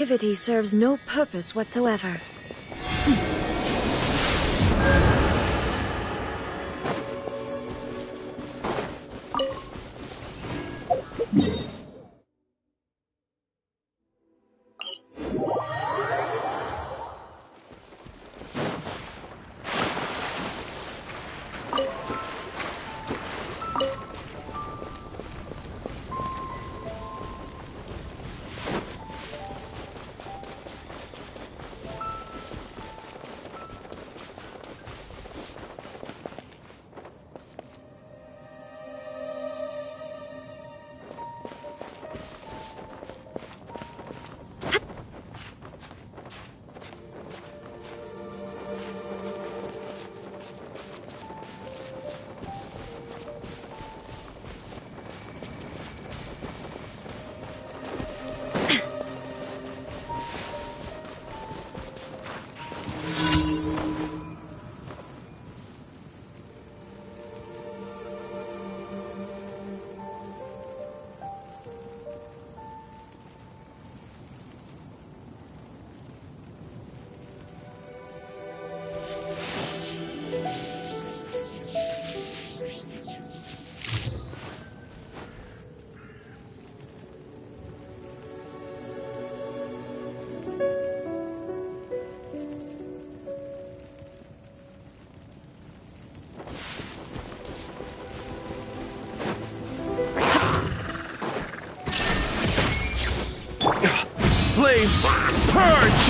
Activity serves no purpose whatsoever. Flames! Purge!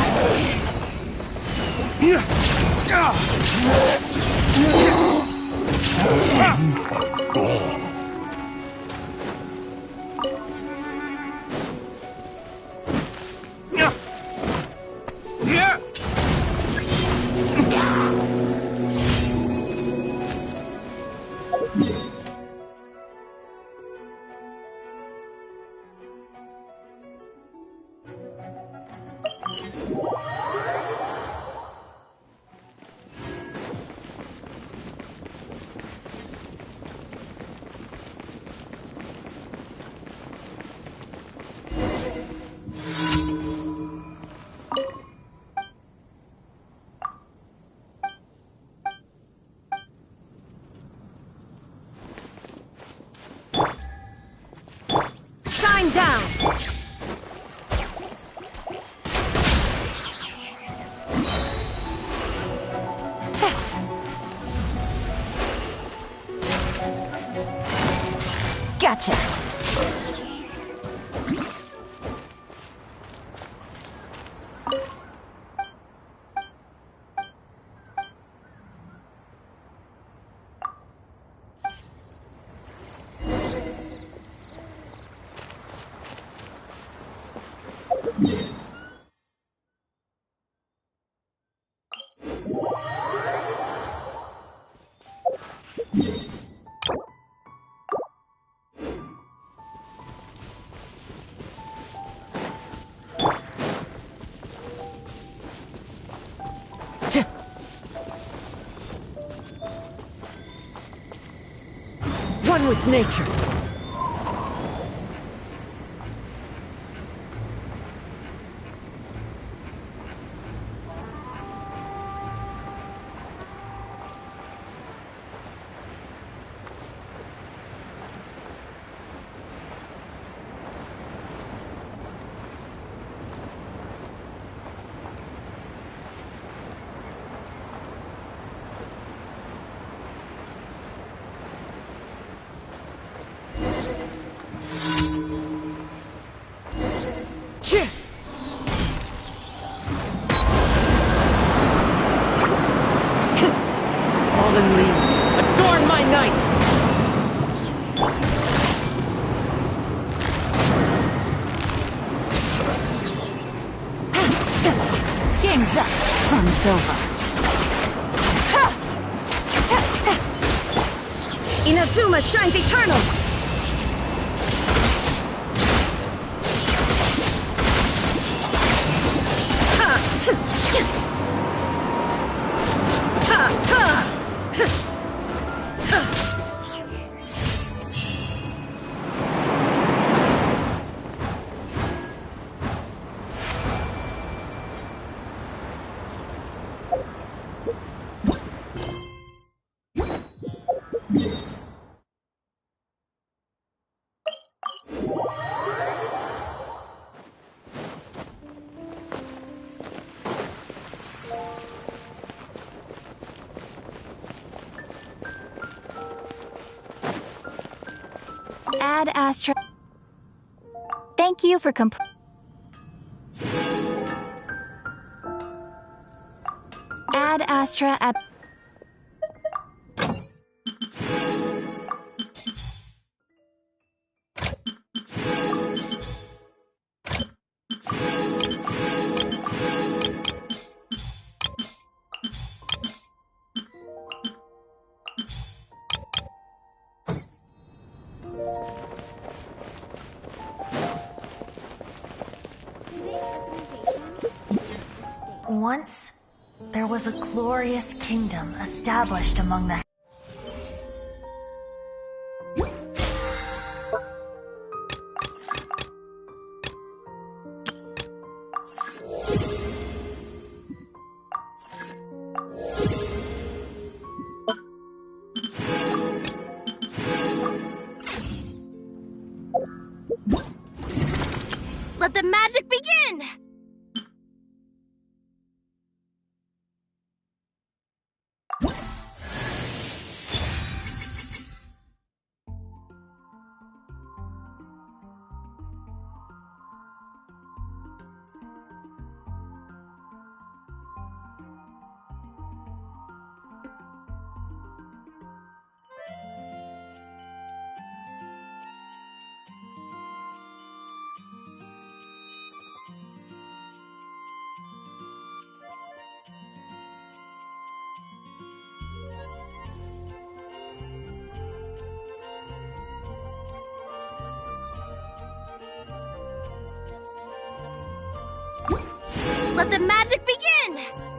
Shine down! Gotcha! One with nature. Fallen leaves, adorn my night! Game's up. Fun's over. Inazuma shines eternal! Ad Astra. Thank you for Ad Astra app. Once, there was a glorious kingdom established among the... Let the magic begin! Let the magic begin!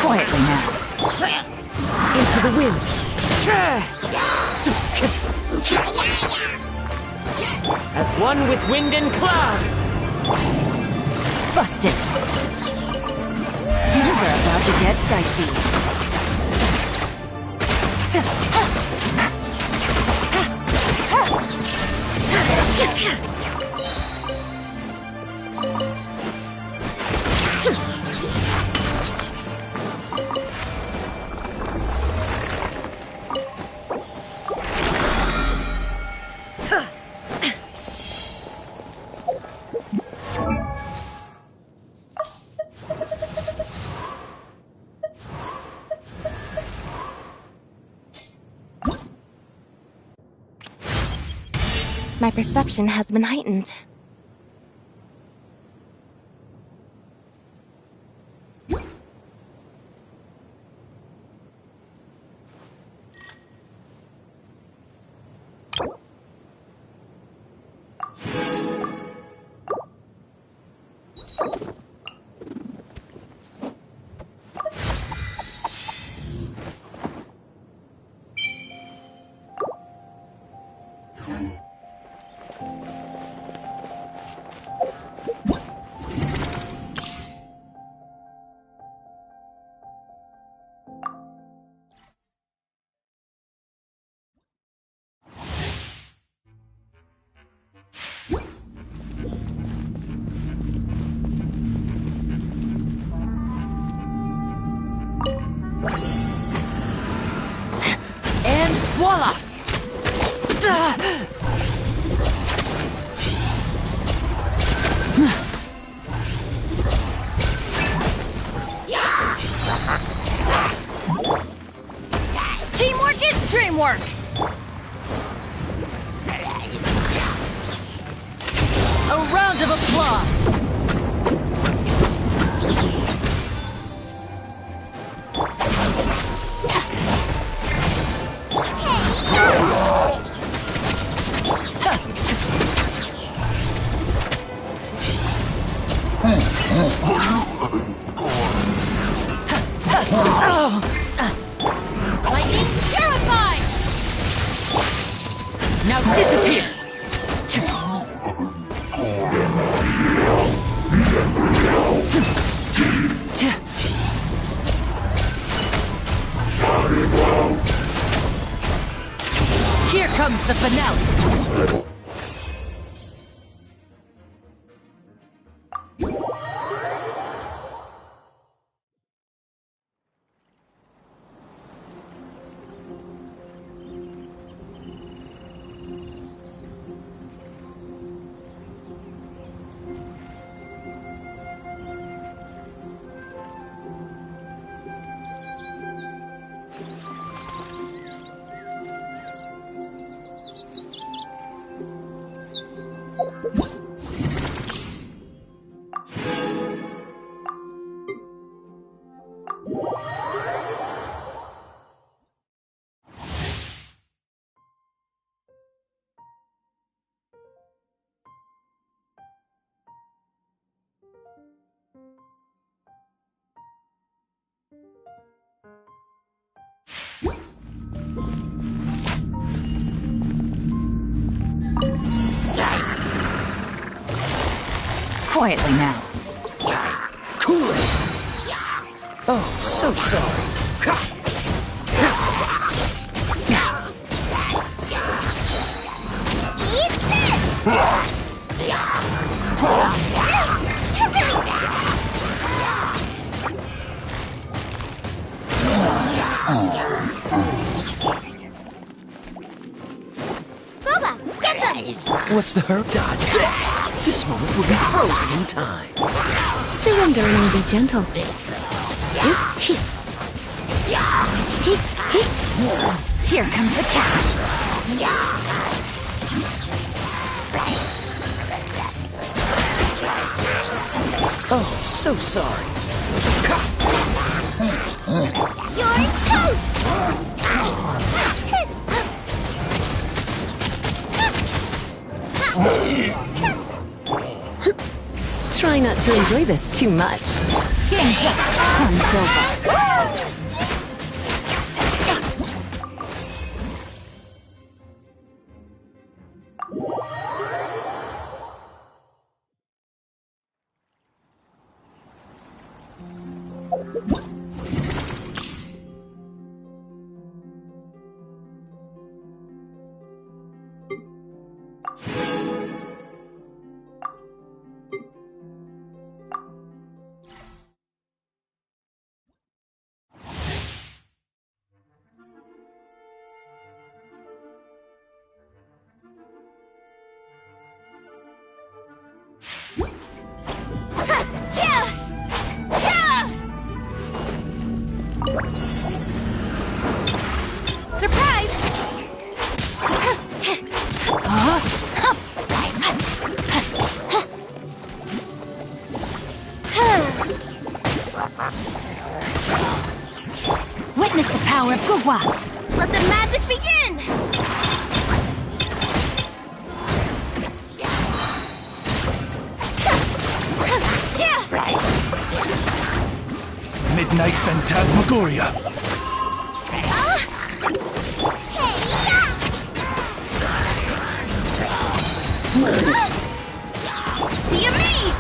Quietly now. Into the wind! As one with wind and cloud! Busted. Things are about to get dicey. My perception has been heightened. And voila! Teamwork is dreamwork! A round of applause! Lightning terrified! Now disappear! Here comes the finale! Quietly now. Cool it! Oh, so sorry. Eat Boba, get them! What's the hurry? Dodge this! This moment will be frozen in time. Surrender and be gentle. Here comes the catch. Oh, so sorry. You're toast! Try not to enjoy this too much. Game's up. Fun's over. Surprise! Witness the power of Gugwa. Let the magic begin! Midnight Phantasmagoria. Be amazed!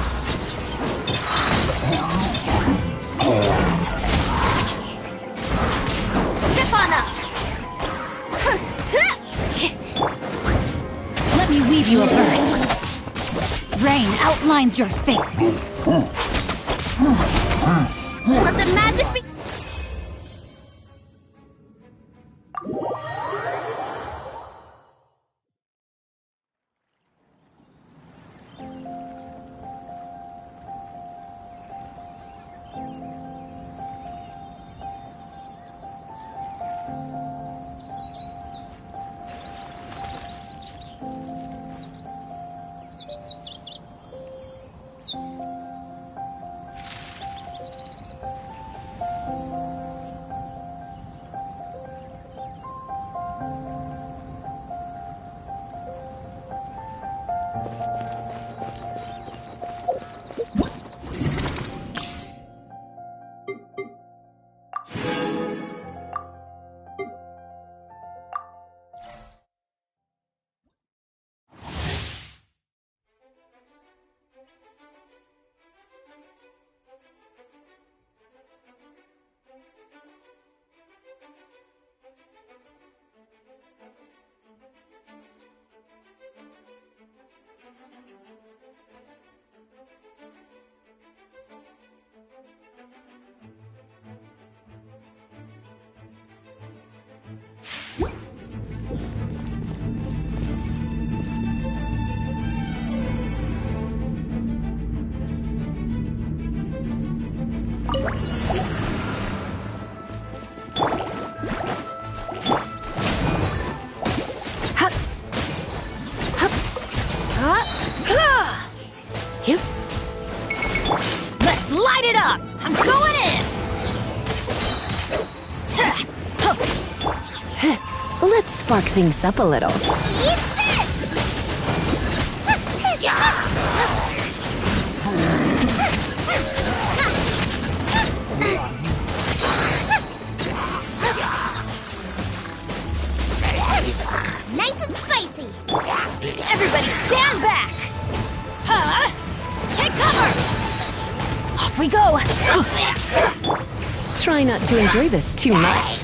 Step on up! Let me weave you a verse. Rain outlines your fate. Let the magic be... Let's light it up! I'm going in! Let's spark things up a little. Eat this! Nice and spicy! Everybody stand back! Huh? Take cover! we go! Try not to enjoy this too much.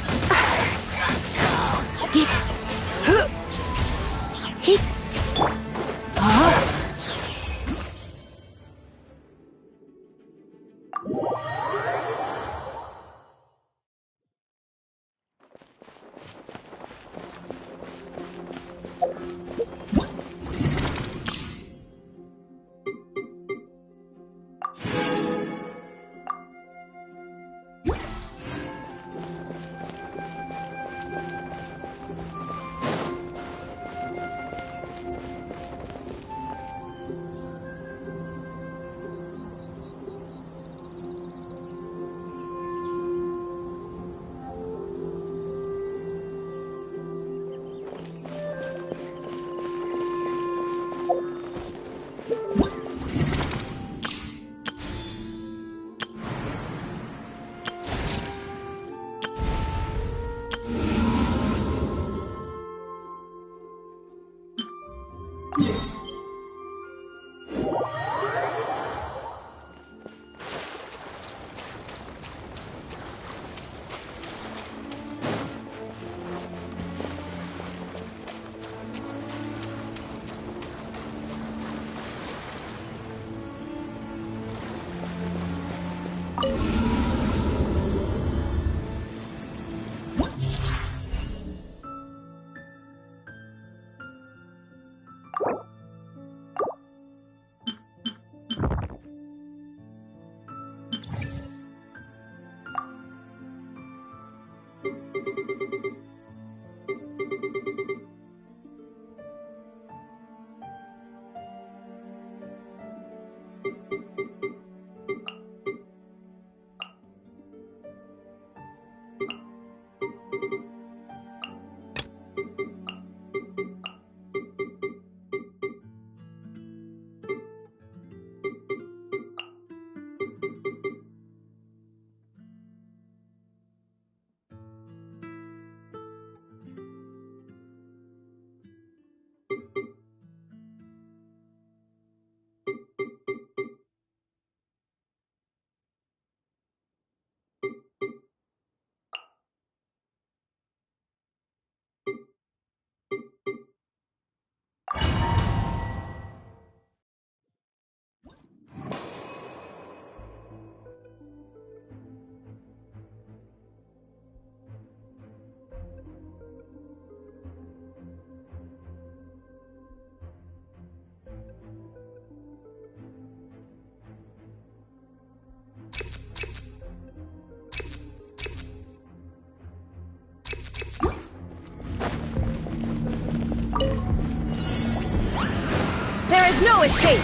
There is no escape!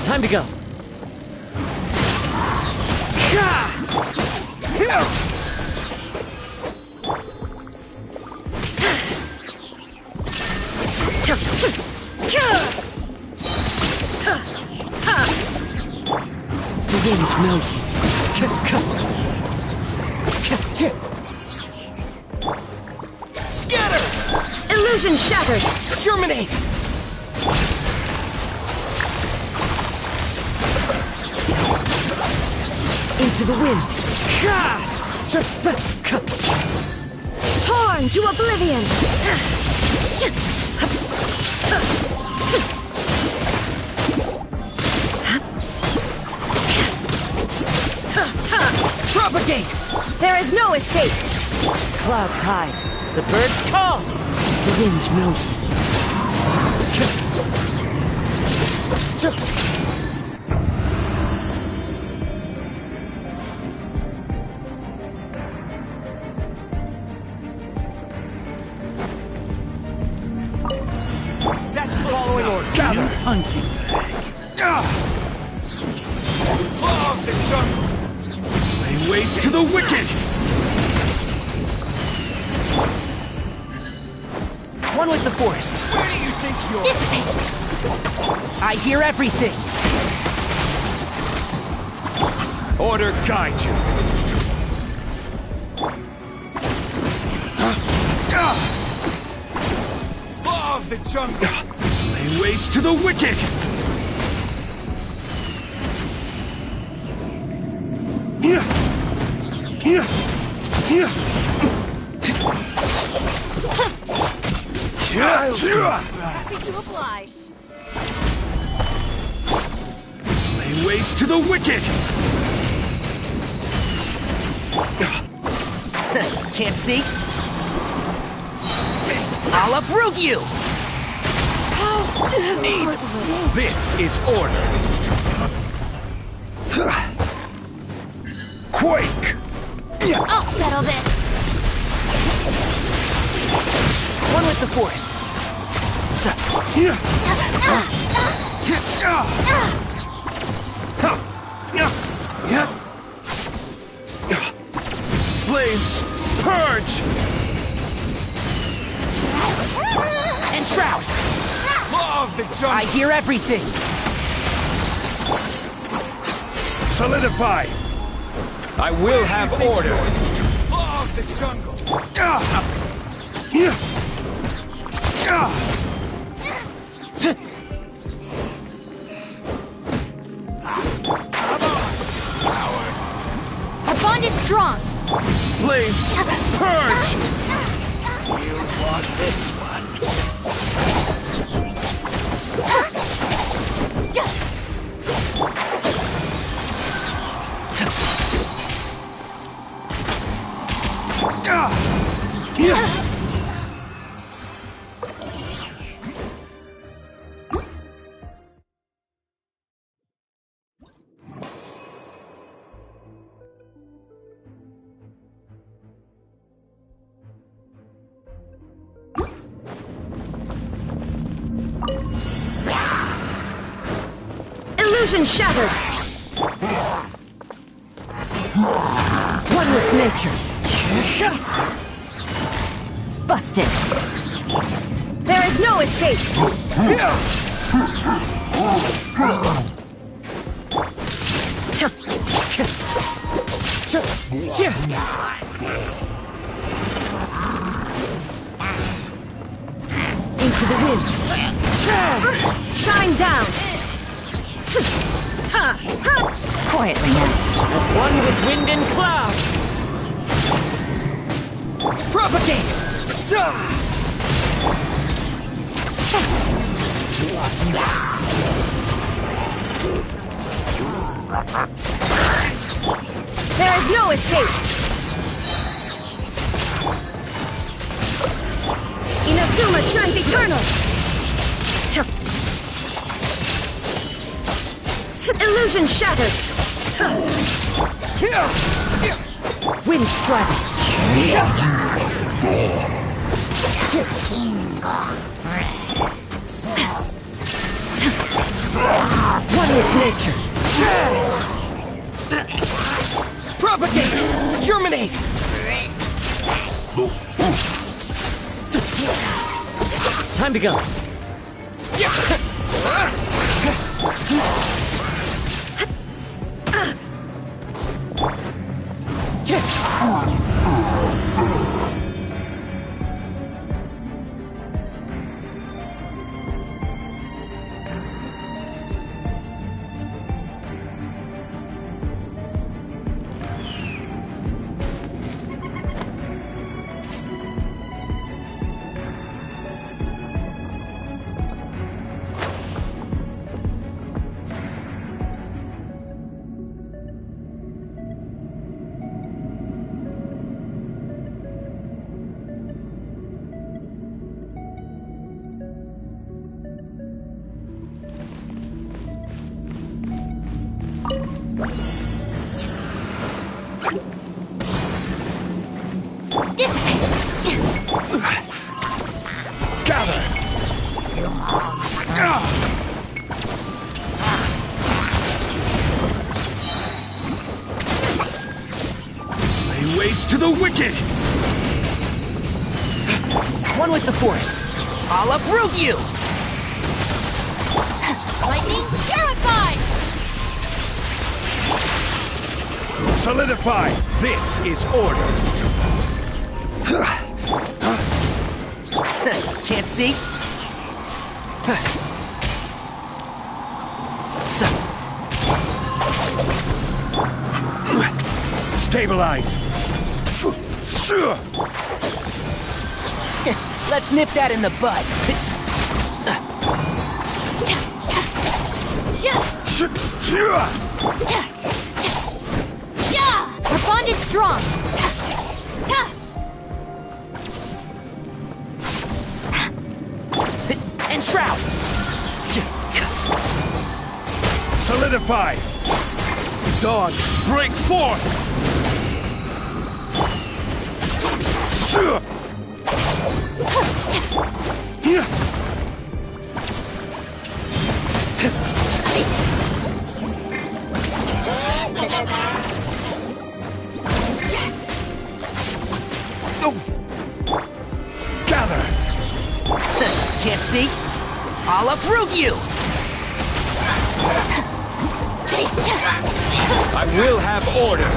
Time to go. The wind knows me. Scatter! Illusion shattered! Germinate! Into the wind. Torn to oblivion! Propagate! There is no escape! Clouds hide. The birds call. The wind knows me. That's following order. Gather! Punching bag. Fog the jungle. Lay waste to the wicked. One with the forest. Where do you think you're? Dissipate! I hear everything. Order guide you. Fog the jungle. Lay waste to the wicked. Happy to oblige. Lay waste to the wicked! Can't see? I'll uproot you! This is order! Quake! I'll settle this. One with the forest. Flames! Purge! And shroud! Law of the jungle! I hear everything! Solidify! I will have order! Law of the jungle! Our bond is strong. Flames! Purge! You want this one? Illusion shattered! One with nature! Busted. There is no escape! Into the wind! Shine down! Quietly now. As one with wind and cloud. Propagate! There is no escape! Inazuma shines eternal! Illusion shattered! Wind strike! One with nature! Propagate! Germinate! Time to go. Gather! Lay waste to the wicked! One with the forest! I'll uproot you! Lightning purified! Solidify! This is order! Can't see? Stabilize! Let's nip that in the bud. Our bond is strong. And shroud! Solidify! Dawn, break forth! Gather! Can't see? I'll uproot you! I will have order!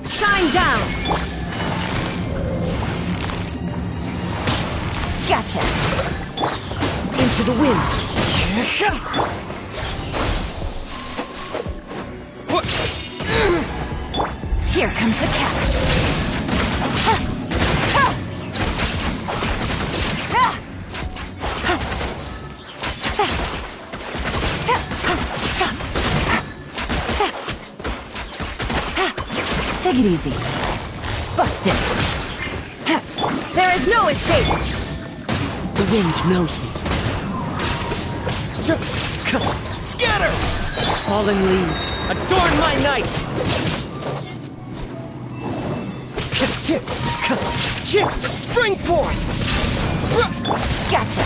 Shine down! Gotcha! Into the wind! Here comes the catch! Take it easy. Bust it. There is no escape! The wind knows me. Scatter! Fallen leaves, adorn my night! Spring forth! Gotcha!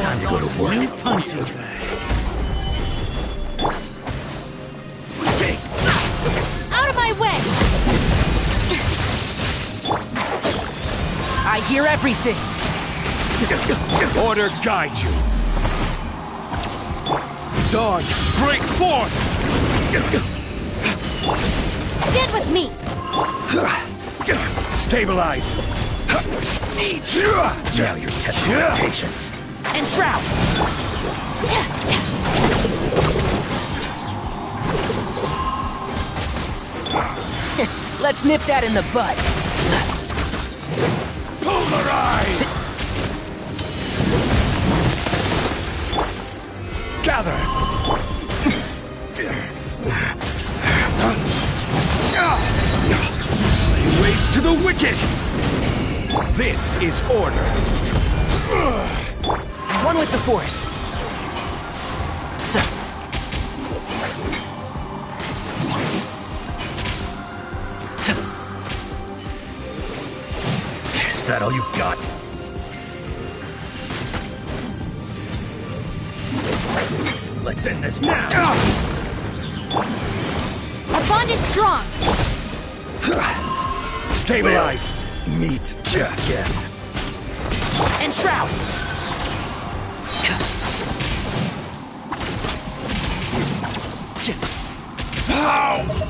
Time to go to work. New punching bag. Out of my way! I hear everything. Order guide you. Dawn, break forth! Stand with me! Stabilize. Now you're testing my patience. And Shroud! Let's nip that in the bud. Polarize! Gather! Lay waste to the wicked! This is order. One with the forest. So. Is that all you've got? Let's end this now! Our bond is strong! Stabilize! Meet again. And Shroud! Ow!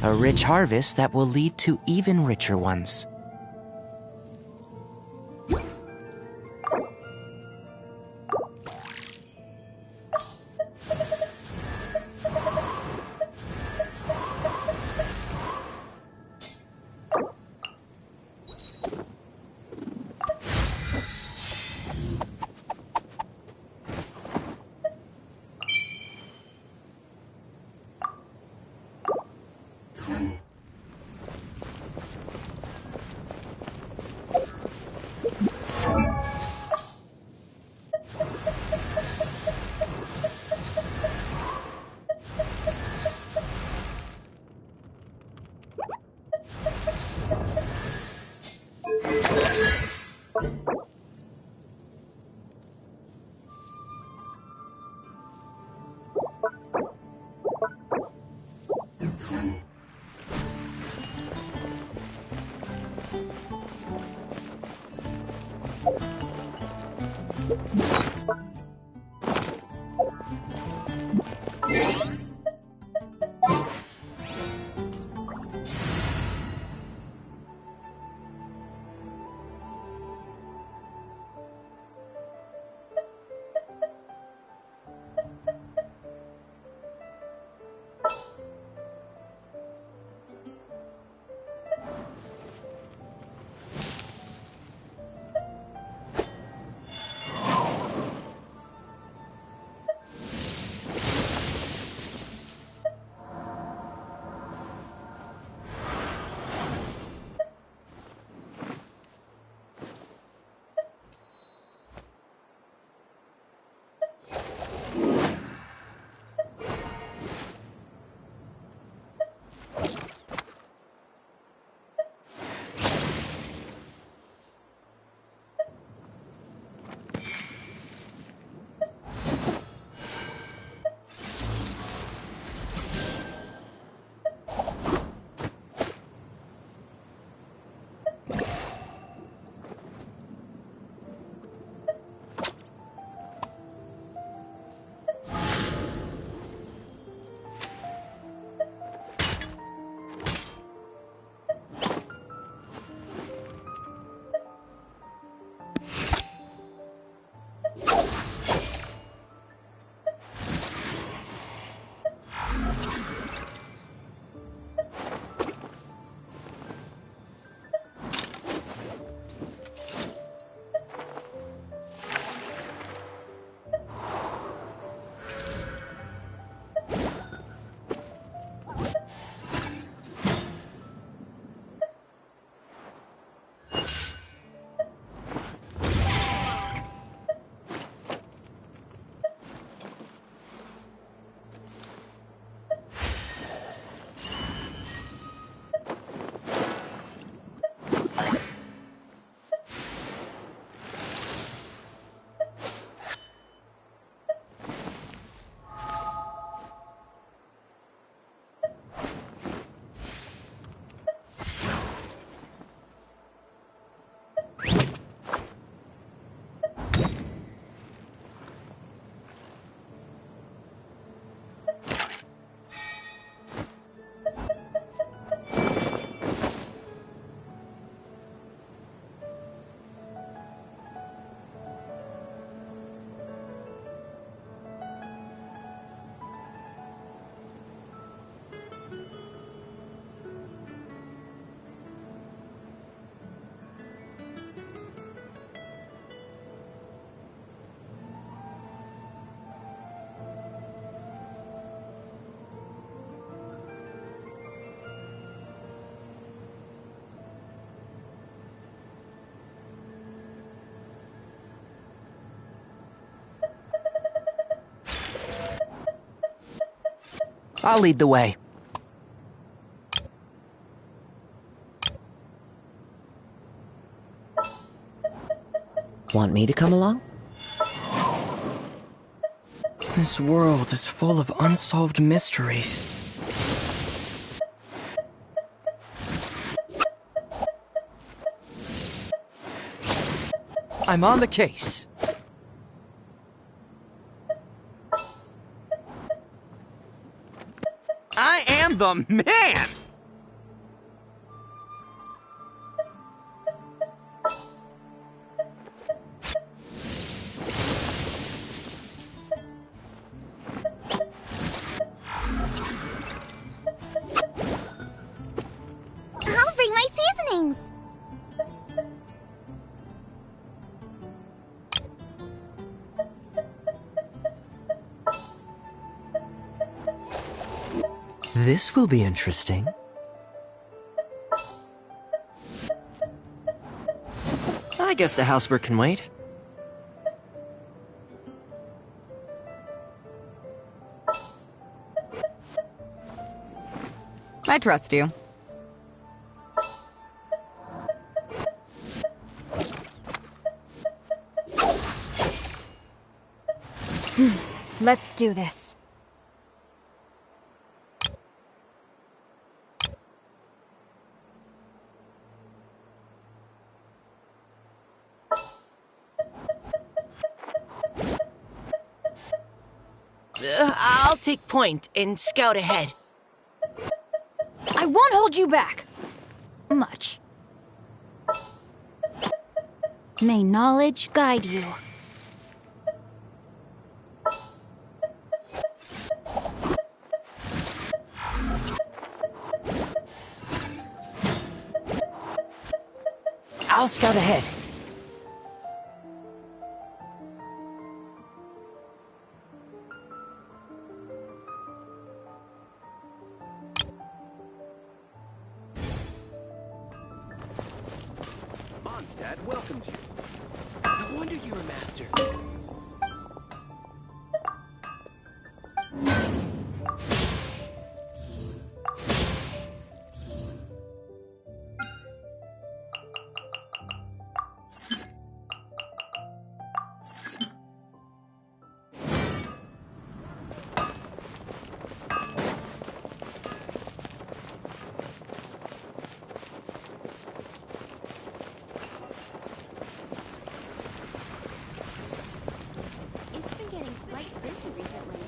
A rich harvest that will lead to even richer ones. I'll lead the way. Want me to come along? This world is full of unsolved mysteries. I'm on the case. I am the man! I'll bring my seasonings. This will be interesting. I guess the housework can wait. I trust you. Let's do this. I'll take point and scout ahead. I won't hold you back. Much. May knowledge guide you. I'll scout ahead. Mondstadt welcomes you. No wonder you're a master. It's been getting quite busy recently.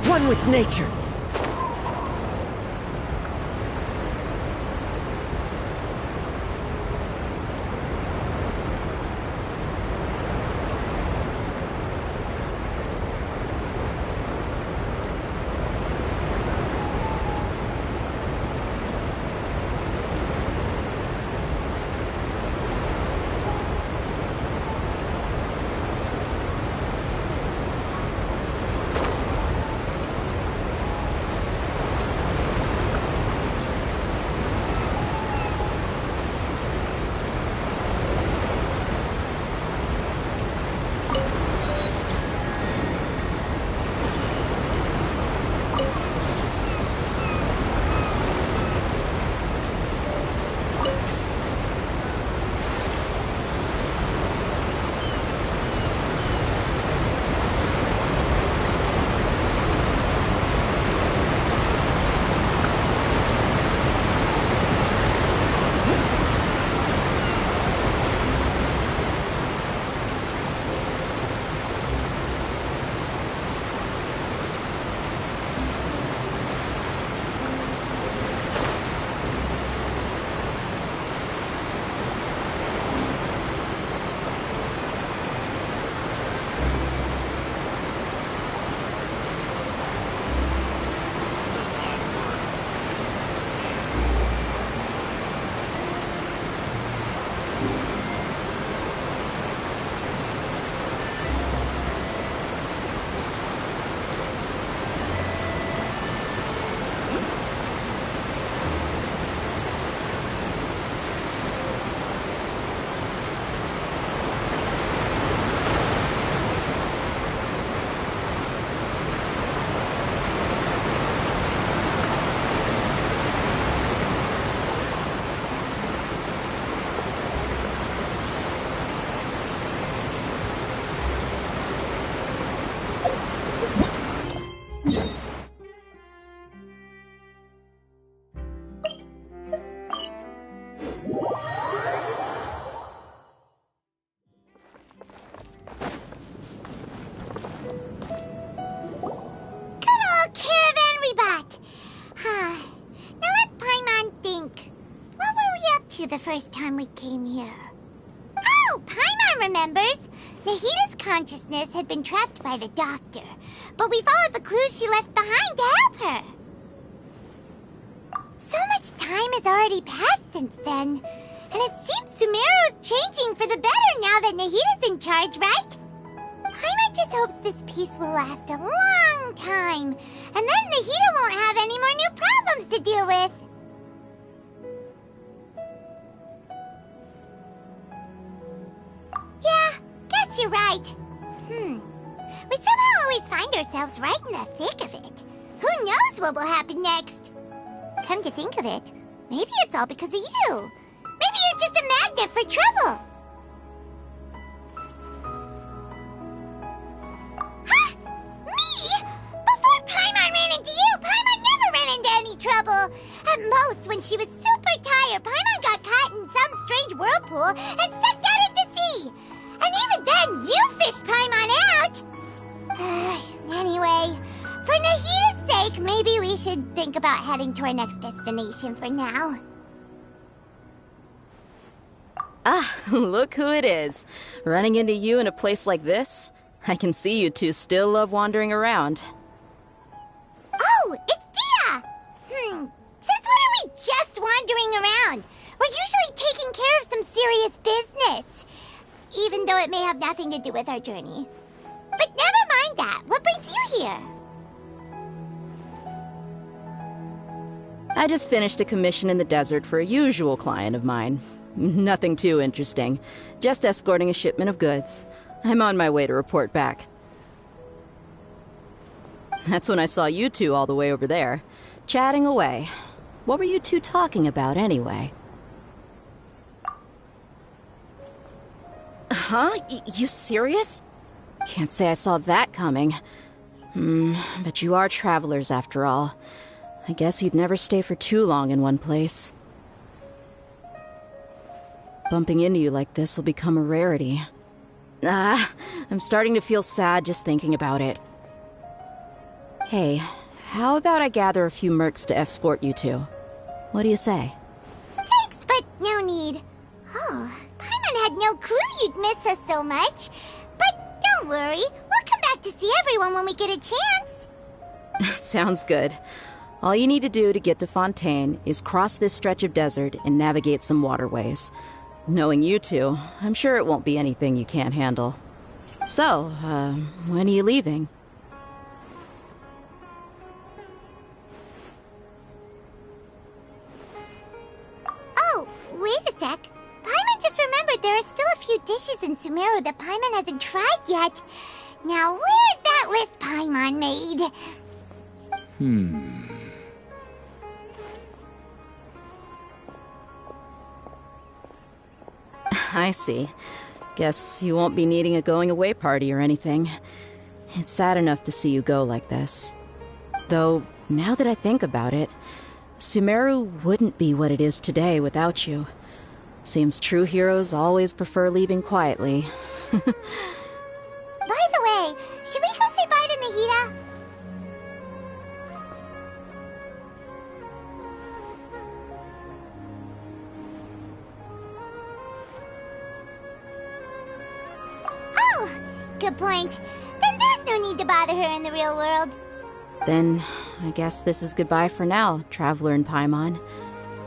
One with nature. to the first time we came here. Oh, Paimon remembers! Nahita's consciousness had been trapped by the doctor, but we followed the clues she left behind to help her. So much time has already passed since then, and it seems Sumeru's changing for the better now that Nahita's in charge, right? Paimon just hopes this peace will last a long time, and then Nahita won't have any more new problems to deal with. Yeah, guess you're right. We somehow always find ourselves right in the thick of it. Who knows what will happen next? Come to think of it, maybe it's all because of you. Maybe you're just a magnet for trouble. Huh? Me? Before Paimon ran into you, Paimon never ran into any trouble. At most, when she was super tired, Paimon got caught in some strange whirlpool and sucked out into sea. And even then, you fished Paimon out! Anyway, for Nahita's sake, maybe we should think about heading to our next destination for now. Ah, look who it is. Running into you in a place like this? I can see you two still love wandering around. Oh, it's Dia! Since when are we just wandering around? We're usually taking care of some serious business. Even though it may have nothing to do with our journey. But never mind that. What brings you here? I just finished a commission in the desert for a usual client of mine. Nothing too interesting. Just escorting a shipment of goods. I'm on my way to report back. That's when I saw you two all the way over there, chatting away. What were you two talking about anyway? Huh? You serious? Can't say I saw that coming. But you are travelers after all. I guess you'd never stay for too long in one place. Bumping into you like this will become a rarity. I'm starting to feel sad just thinking about it. Hey, how about I gather a few mercs to escort you two? What do you say? Thanks, but no need. Oh, Paimon had no clue you'd miss us so much. But don't worry, we'll come back to see everyone when we get a chance. Sounds good. All you need to do to get to Fontaine is cross this stretch of desert and navigate some waterways. Knowing you two, I'm sure it won't be anything you can't handle. So, when are you leaving? Oh, wait a sec. Paimon just remembered there are still a few dishes in Sumeru that Paimon hasn't tried yet. Now, where's that list Paimon made? I see. Guess you won't be needing a going-away party or anything. It's sad enough to see you go like this. Though, now that I think about it, Sumeru wouldn't be what it is today without you. Seems true heroes always prefer leaving quietly. By the way, should we go say bye to Nahita? Oh, good point. Then there's no need to bother her in the real world. Then, I guess this is goodbye for now, Traveler in Paimon.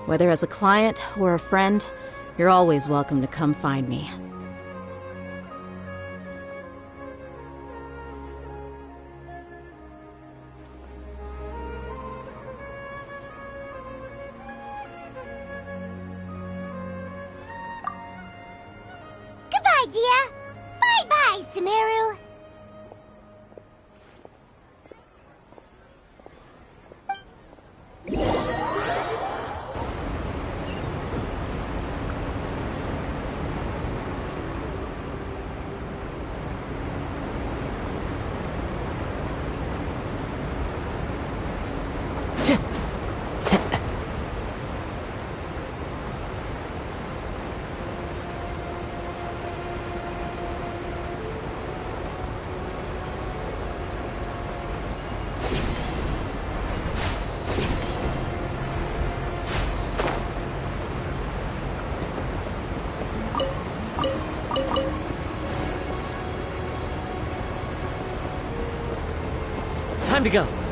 Whether as a client or a friend, you're always welcome to come find me. Goodbye, Dia. Bye-bye, Sumeru. to go.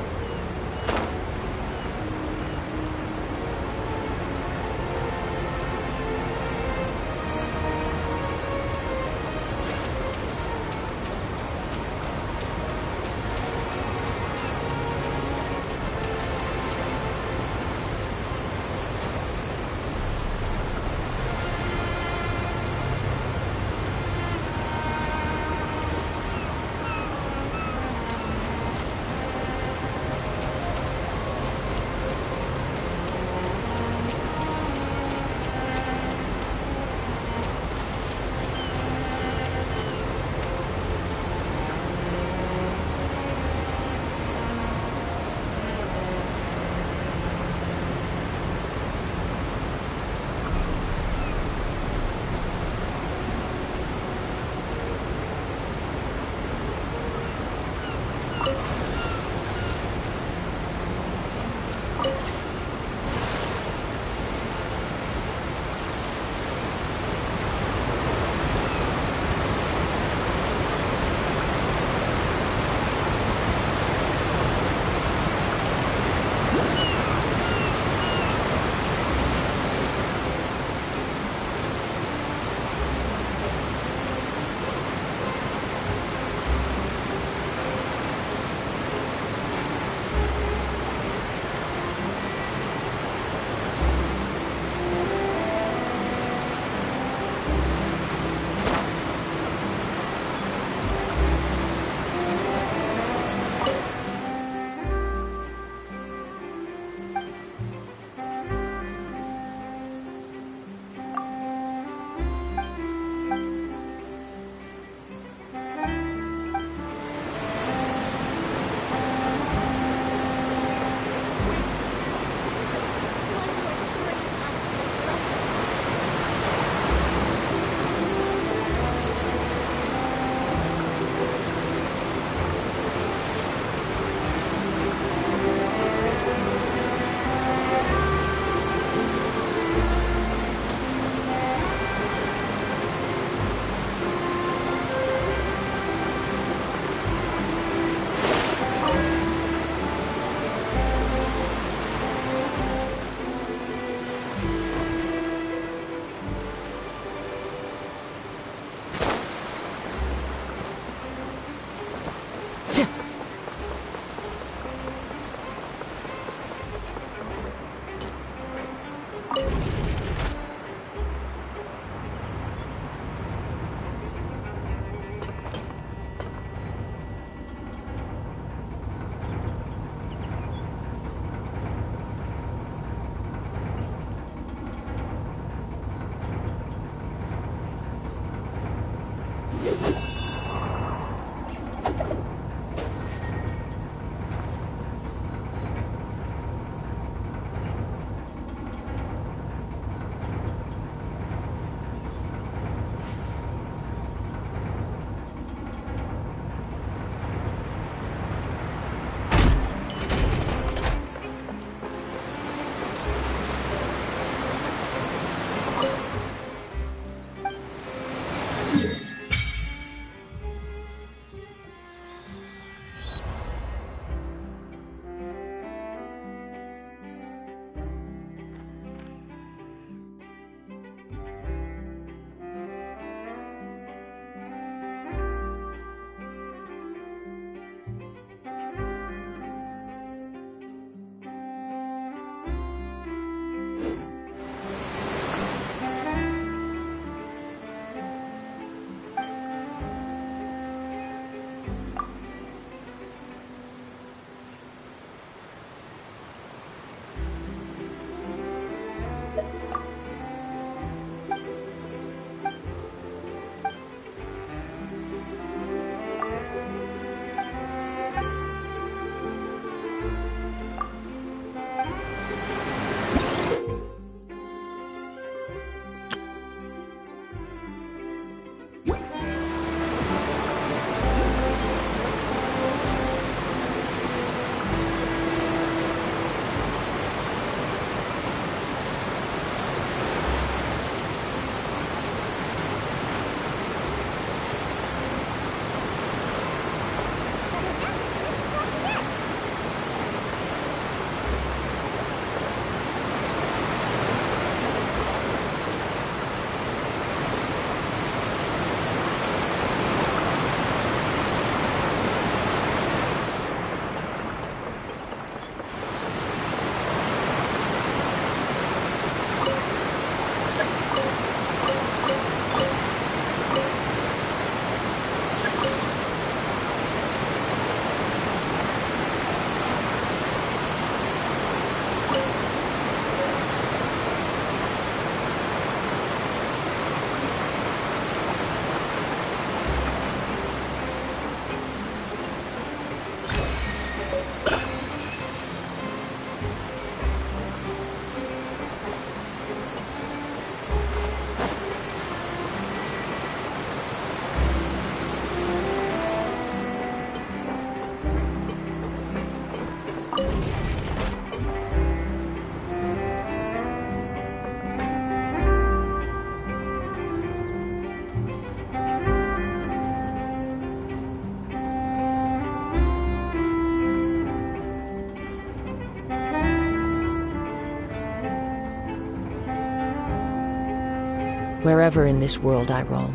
Wherever in this world I roam,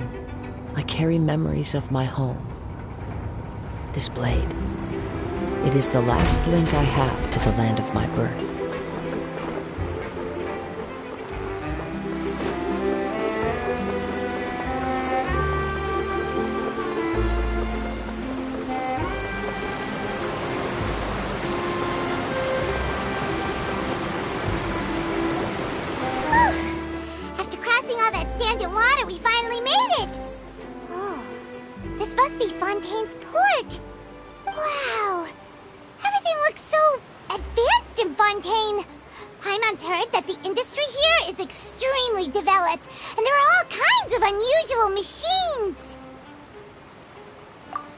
I carry memories of my home. This blade, it is the last link I have to the land of my birth. After crossing all that sand and water, we finally made it! Oh, this must be Fontaine's port! Wow! Everything looks so advanced in Fontaine! Paimon's heard that the industry here is extremely developed, and there are all kinds of unusual machines!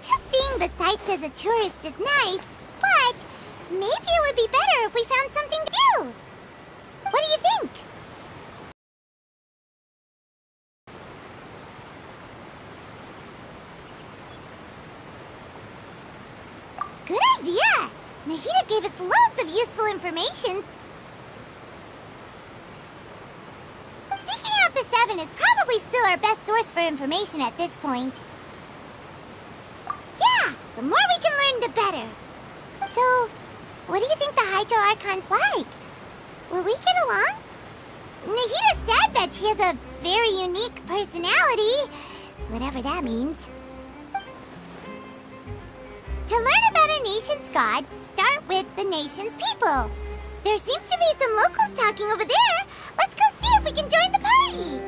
Just seeing the sights as a tourist is nice, but maybe it would be better if we found something to do! What do you think? Good idea! Nahida gave us loads of useful information. Seeking out the Seven is probably still our best source for information at this point. Yeah, the more we can learn, the better. So, what do you think the Hydro Archon's like? Will we get along? Nahida said that she has a very unique personality, whatever that means. To learn about a nation's god, start with the nation's people. There seems to be some locals talking over there. Let's go see if we can join the party.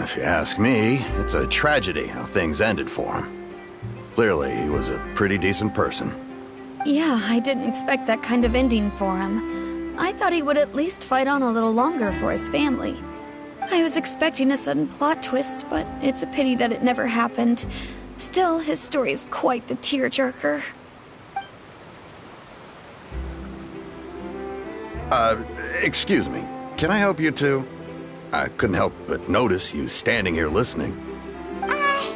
If you ask me, it's a tragedy how things ended for him. Clearly, he was a pretty decent person. Yeah, I didn't expect that kind of ending for him. I thought he would at least fight on a little longer for his family. I was expecting a sudden plot twist, but it's a pity that it never happened. Still, his story is quite the tearjerker. Excuse me. Can I help you too? I couldn't help but notice you standing here listening. Hi.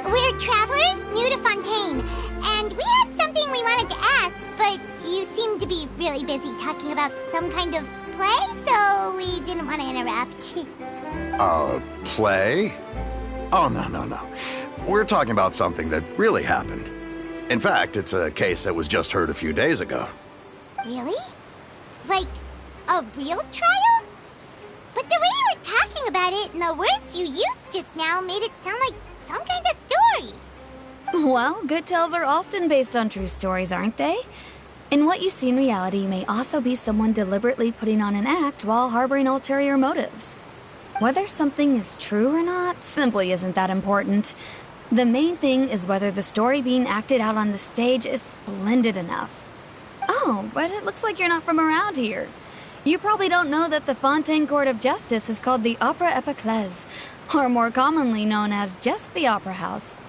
We're travelers new to Fontaine, and we had something we wanted to ask, but you seem to be really busy talking about some kind of play, so we didn't want to interrupt. Play? Oh, no. We're talking about something that really happened. In fact, it's a case that was just heard a few days ago. Really? Like, a real trial? But the way you were talking about it and the words you used just now made it sound like some kind of story. Well, good tales are often based on true stories, aren't they? And what you see in reality may also be someone deliberately putting on an act while harboring ulterior motives. Whether something is true or not simply isn't that important. The main thing is whether the story being acted out on the stage is splendid enough. Oh, but it looks like you're not from around here. You probably don't know that the Fontaine Court of Justice is called the Opera Epiclese, or more commonly known as just the Opera House.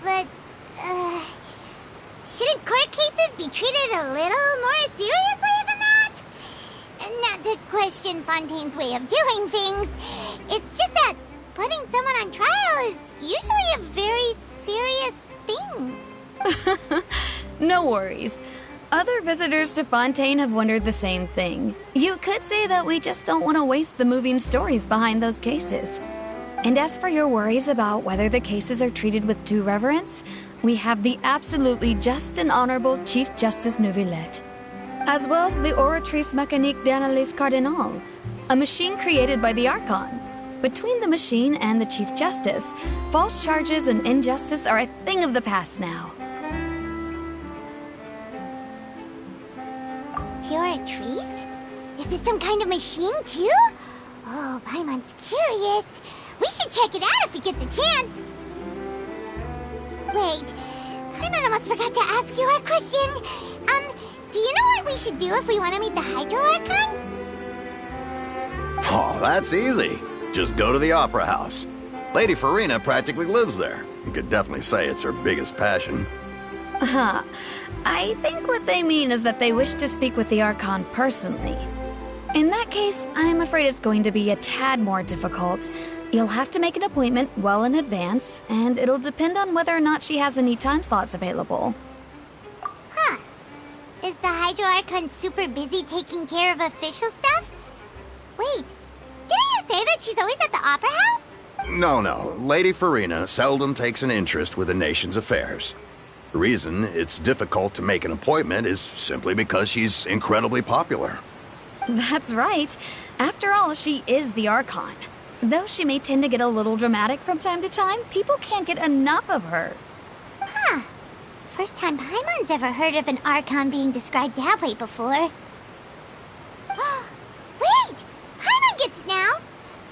But, shouldn't court cases be treated a little more seriously than that? Not to question Fontaine's way of doing things. It's just that putting someone on trial is usually a very serious thing. No worries. Other visitors to Fontaine have wondered the same thing. You could say that we just don't want to waste the moving stories behind those cases. And as for your worries about whether the cases are treated with due reverence, we have the absolutely just and honorable Chief Justice Neuvillette, as well as the Oratrice Mécanique d'Analyse Cardinal, a machine created by the Archon. Between the machine and the Chief Justice, false charges and injustice are a thing of the past now. Oratrice? Is it some kind of machine, too? Oh, Paimon's curious. We should check it out if we get the chance. Wait, Paimon almost forgot to ask you our question. Do you know what we should do if we want to meet the Hydro Archon? Oh, that's easy. Just go to the Opera House. Lady Farina practically lives there. You could definitely say it's her biggest passion. I think what they mean is that they wish to speak with the Archon personally. In that case, I'm afraid it's going to be a tad more difficult. You'll have to make an appointment well in advance, and it'll depend on whether or not she has any time slots available. Huh. Is the Hydro Archon super busy taking care of official stuff? Wait, didn't you say that she's always at the Opera House? No. Lady Farina seldom takes an interest with the nation's affairs. The reason it's difficult to make an appointment is simply because she's incredibly popular. That's right. After all, she is the Archon. Though she may tend to get a little dramatic from time to time, people can't get enough of her. Huh. First time Paimon's ever heard of an Archon being described that way before. Wait! Paimon gets it now!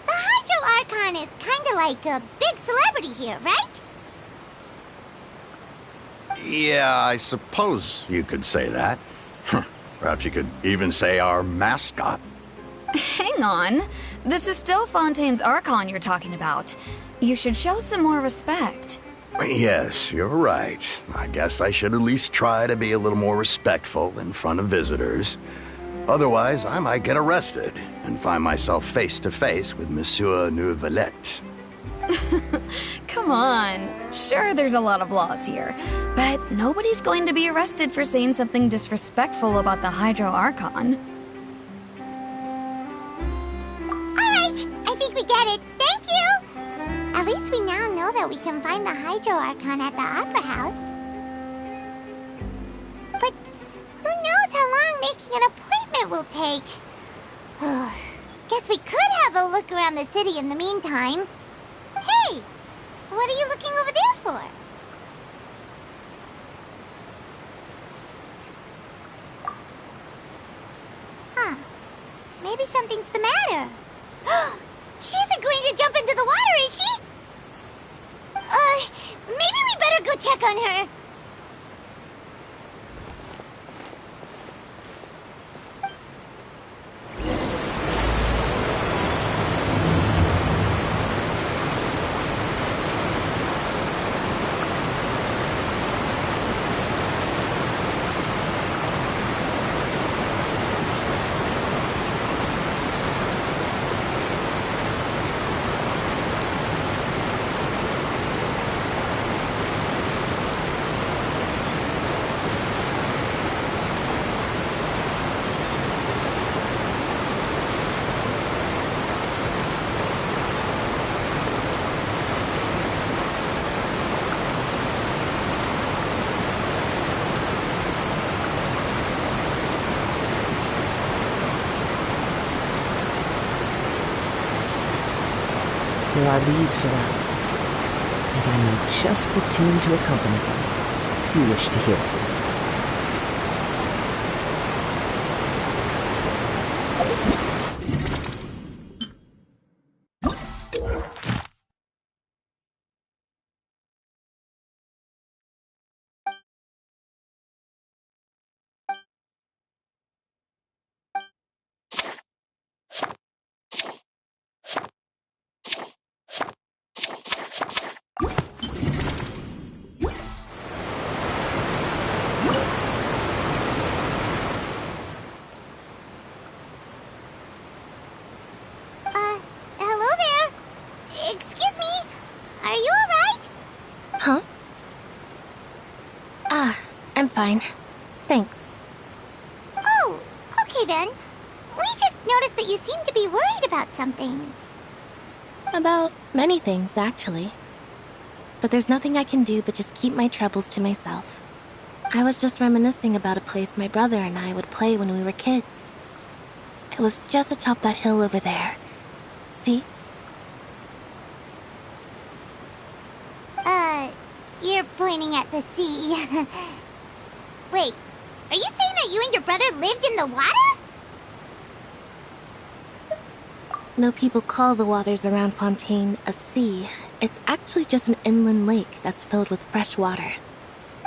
The Hydro Archon is kinda like a big celebrity here, right? Yeah, I suppose you could say that. Perhaps you could even say our mascot. Hang on. This is still Fontaine's Archon you're talking about. You should show some more respect. Yes, you're right. I guess I should at least try to be a little more respectful in front of visitors. Otherwise, I might get arrested and find myself face to face with Monsieur Neuvillette. Come on. Sure, there's a lot of laws here, but nobody's going to be arrested for saying something disrespectful about the Hydro Archon. Alright, I think we get it. Thank you! At least we now know that we can find the Hydro Archon at the Opera House. But who knows how long making an appointment will take? Guess we could have a look around the city in the meantime. Hey! What are you looking over there for? Huh. Maybe something's the matter. She isn't going to jump into the water, is she? Maybe we better go check on her. There are leaves around, and I know just the tune to accompany them, if you wish to hear it. Hello there? Excuse me? Are you alright? Huh? I'm fine. Thanks. Oh, okay then. We just noticed that you seem to be worried about something. About many things, actually. But there's nothing I can do but just keep my troubles to myself. I was just reminiscing about a place my brother and I would play when we were kids. It was just atop that hill over there. See? You're pointing at the sea. Wait, are you saying that you and your brother lived in the water? No people call the waters around Fontaine a sea. It's actually just an inland lake that's filled with fresh water.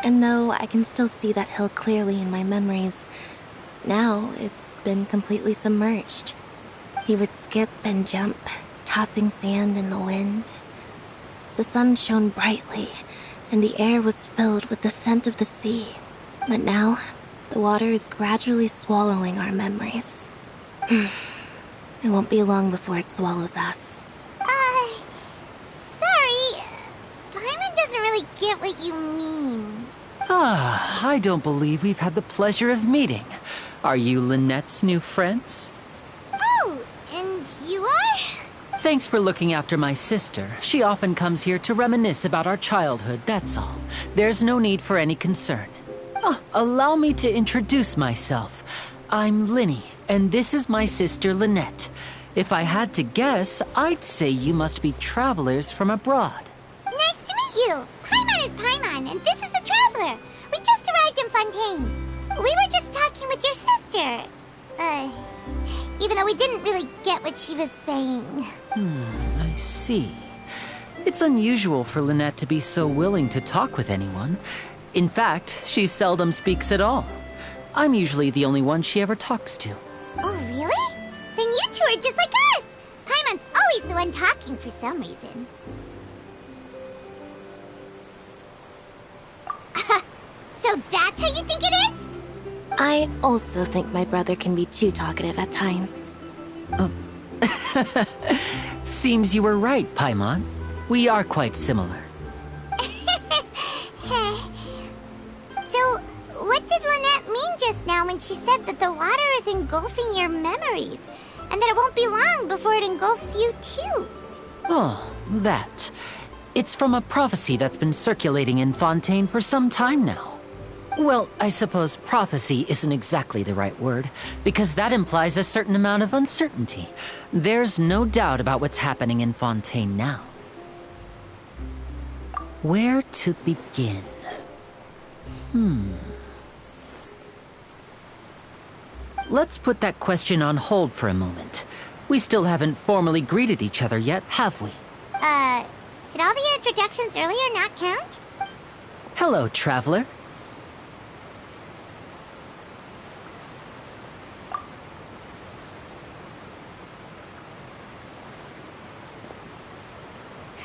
And no, I can still see that hill clearly in my memories. Now, it's been completely submerged. He would skip and jump, tossing sand in the wind. The sun shone brightly, and the air was filled with the scent of the sea. But now, the water is gradually swallowing our memories. It won't be long before it swallows us. really get what you mean. Ah, I don't believe we've had the pleasure of meeting. Are you Lynette's new friends? Oh, and you are? Thanks for looking after my sister. She often comes here to reminisce about our childhood, that's all. There's no need for any concern. Oh, allow me to introduce myself. I'm Linny, and this is my sister Lynette. If I had to guess, I'd say you must be travelers from abroad. Nice to meet you. Paimon is Paimon, and this is the Traveler. We just arrived in Fontaine. We were just talking with your sister. Even though we didn't really get what she was saying. I see. It's unusual for Lynette to be so willing to talk with anyone. In fact, she seldom speaks at all. I'm usually the only one she ever talks to. Oh, really? Then you two are just like us! Paimon's always the one talking for some reason. So that's how you think it is? I also think my brother can be too talkative at times. Seems you were right, Paimon. We are quite similar. So, what did Lynette mean just now when she said that the water is engulfing your memories? And that it won't be long before it engulfs you too? Oh, that. It's from a prophecy that's been circulating in Fontaine for some time now. Well, I suppose prophecy isn't exactly the right word, because that implies a certain amount of uncertainty. There's no doubt about what's happening in Fontaine now. Where to begin? Let's put that question on hold for a moment. We still haven't formally greeted each other yet, have we? Did all the introductions earlier not count? Hello, Traveler.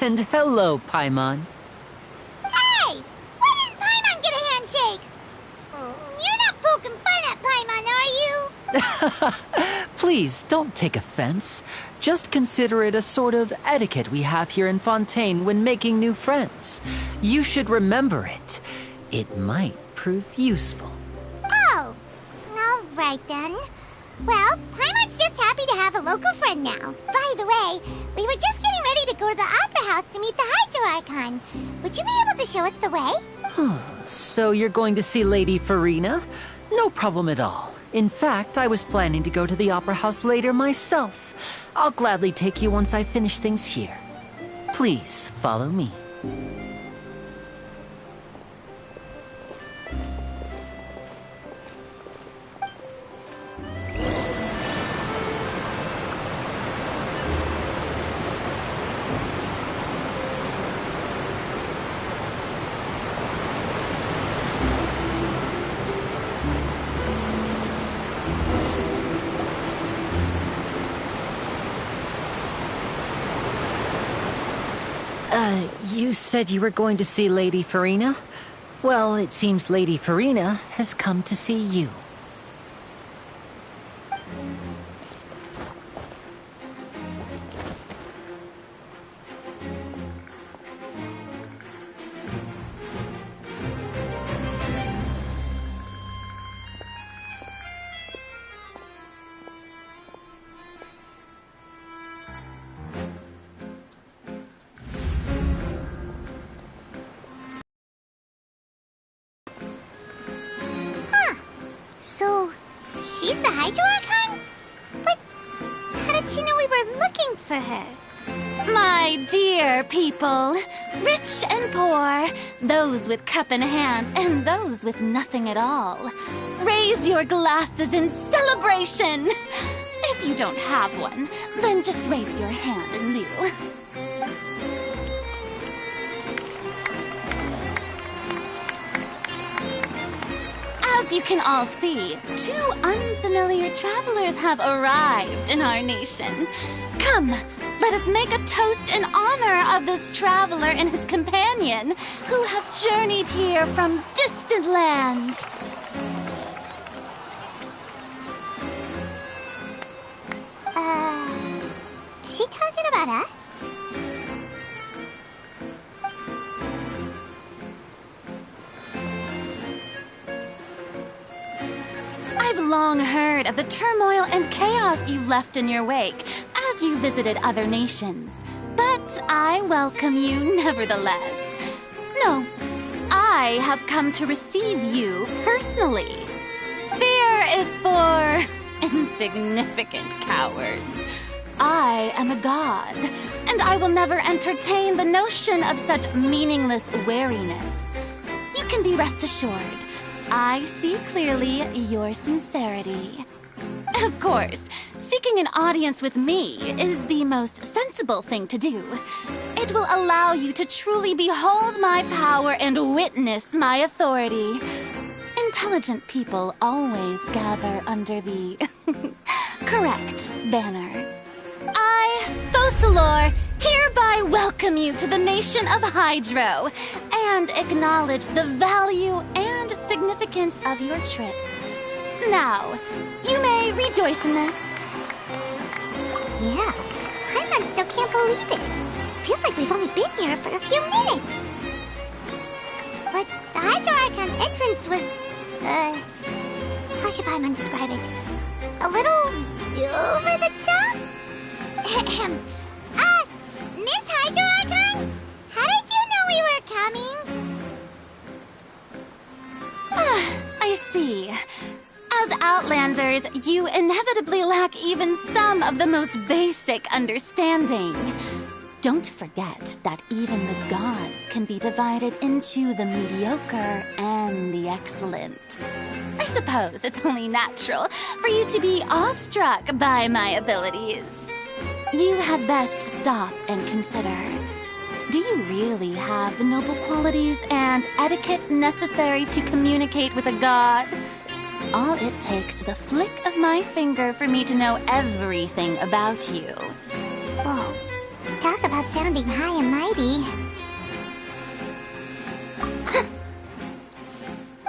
And hello, Paimon. Hey! Why didn't Paimon get a handshake? You're not poking fun at Paimon, are you? Please, don't take offense. Just consider it a sort of etiquette we have here in Fontaine when making new friends. You should remember it. It might prove useful. Oh, all right then. Well, Paimon's just happy to have a local friend now. By the way, we were just getting ready to go to the Opera House to meet the Hydro Archon. Would you be able to show us the way? So you're going to see Lady Farina? No problem at all. In fact, I was planning to go to the Opera House later myself. I'll gladly take you once I finish things here. Please, follow me. You said you were going to see Lady Farina? Well, it seems Lady Farina has come to see you. So, she's the Hydro Archon? But how did she know we were looking for her? My dear people, rich and poor, those with cup in hand and those with nothing at all, raise your glasses in celebration. If you don't have one, then just raise your hand in lieu. As you can all see, two unfamiliar travelers have arrived in our nation. Come, let us make a toast in honor of this traveler and his companion who have journeyed here from distant lands. Is she talking about us? long heard of the turmoil and chaos you left in your wake as you visited other nations. But I welcome you nevertheless. No, I have come to receive you personally. Fear is for insignificant cowards. I am a god, and I will never entertain the notion of such meaningless wariness. You can be rest assured, I see clearly your sincerity. Of course, seeking an audience with me is the most sensible thing to do. It will allow you to truly behold my power and witness my authority. Intelligent people always gather under the correct banner. I, Focalor, hereby welcome you to the nation of Hydro and acknowledge the value and significance of your trip. Now, you may rejoice in this. Yeah, Paimon still can't believe it. Feels like we've only been here for a few minutes. But the Hydro Archon's entrance was, how should Paimon describe it? A little over the top? Miss Hydro Archon? How did you know we were coming? I see. As Outlanders, you inevitably lack even some of the most basic understanding. Don't forget that even the gods can be divided into the mediocre and the excellent. I suppose it's only natural for you to be awestruck by my abilities. You had best stop and consider. Do you really have the noble qualities and etiquette necessary to communicate with a god? All it takes is a flick of my finger for me to know everything about you. Whoa, talk about sounding high and mighty.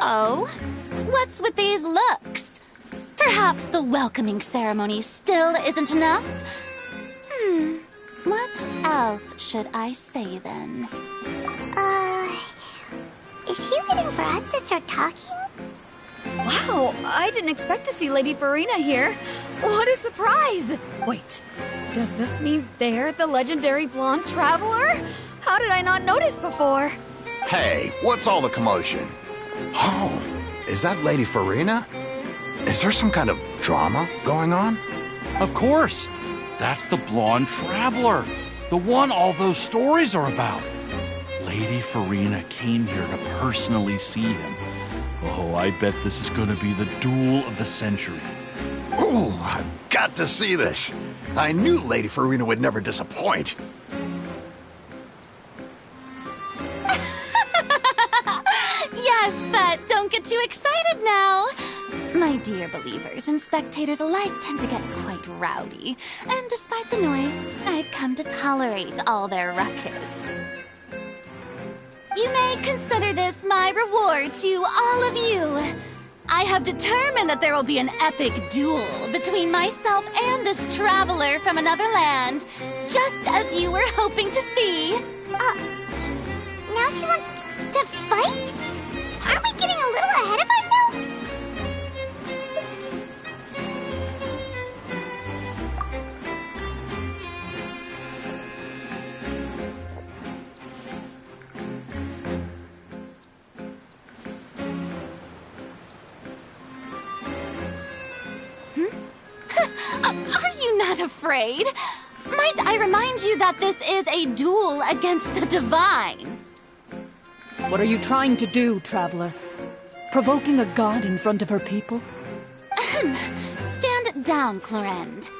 Oh? What's with these looks? Perhaps the welcoming ceremony still isn't enough? What else should I say then? Is she waiting for us to start talking? Wow, I didn't expect to see Lady Farina here. What a surprise! Wait, does this mean they're the legendary blonde traveler? How did I not notice before? Hey, what's all the commotion? Oh, is that Lady Farina? Is there some kind of drama going on? Of course. That's the blonde traveler. The one all those stories are about. Lady Farina came here to personally see him. Oh, I bet this is going to be the duel of the century. Oh, I've got to see this. I knew Lady Farina would never disappoint. Yes, but don't get too excited now. My dear believers and spectators alike tend to get quite rowdy, and despite the noise, I've come to tolerate all their ruckus. You may consider this my reward to all of you. I have determined that there will be an epic duel between myself and this traveler from another land, just as you were hoping to see. Now she wants to fight? Aren't we getting a little ahead of ourselves? Are you not afraid? Might I remind you that this is a duel against the divine? What are you trying to do, traveler? Provoking a god in front of her people? Stand down, Clorend.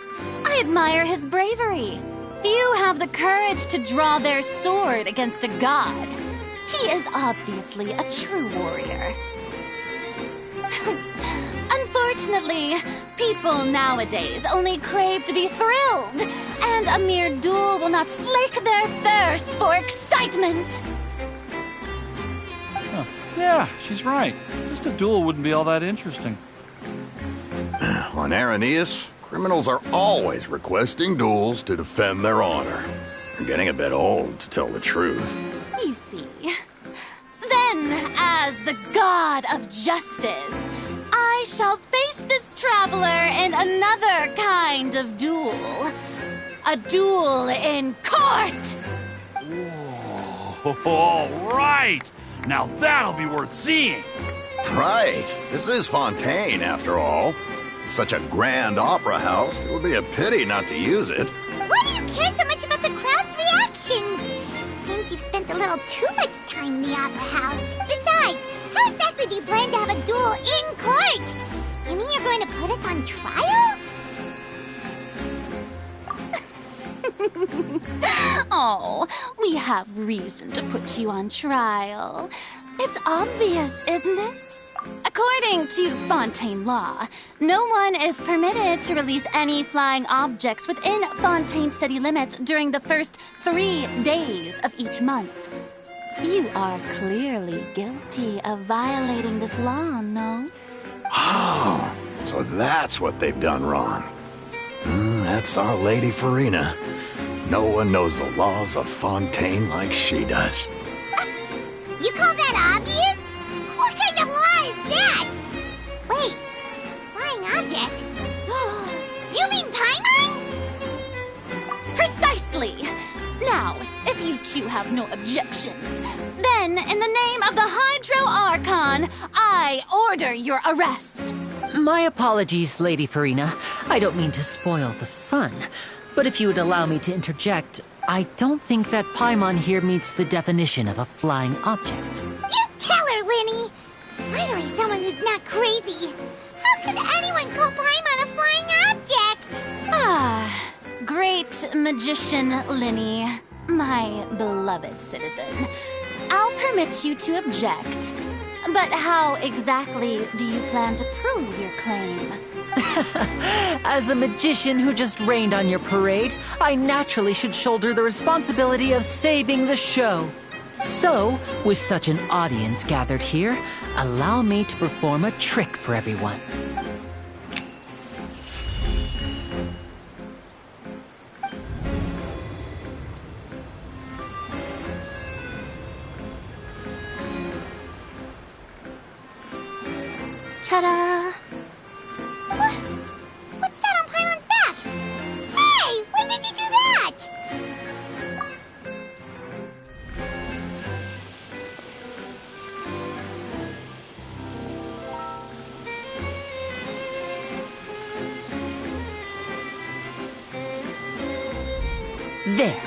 I admire his bravery. Few have the courage to draw their sword against a god. He is obviously a true warrior. Unfortunately, people nowadays only crave to be thrilled, and a mere duel will not slake their thirst for excitement. Huh. Yeah, she's right. Just a duel wouldn't be all that interesting. On Araneus, criminals are always requesting duels to defend their honor. They're getting a bit old, to tell the truth. You see. Then, as the god of justice, I I shall face this traveler in another kind of duel. A duel in court! Whoa, all right! Now that'll be worth seeing! Right. This is Fontaine, after all. Such a grand opera house, it would be a pity not to use it. Why do you care so much about the crowd's reactions? Seems you've spent a little too much time in the opera house. Besides, how exactly do you plan to have a duel in court? You mean you're going to put us on trial? Oh, we have reason to put you on trial. It's obvious, isn't it? According to Fontaine law, no one is permitted to release any flying objects within Fontaine city limits during the first 3 days of each month. You are clearly guilty of violating this law, no? Oh, so that's what they've done wrong. That's our Lady Farina. No one knows the laws of Fontaine like she does. You call that obvious? What kind of law is that? Wait, flying object? You mean Paimon? Precisely! Now, if you two have no objections, then in the name of the Hydro Archon, I order your arrest. My apologies, Lady Farina. I don't mean to spoil the fun. But if you would allow me to interject, I don't think that Paimon here meets the definition of a flying object. You tell her, Linny! Finally someone who's not crazy. How could anyone call Paimon a flying object? Ah, great magician Linny, my beloved citizen. I'll permit you to object. But how exactly do you plan to prove your claim? As a magician who just rained on your parade, I naturally should shoulder the responsibility of saving the show. So, with such an audience gathered here, allow me to perform a trick for everyone. Ta-da! What's that on Paimon's back? Hey, when did you do that? There.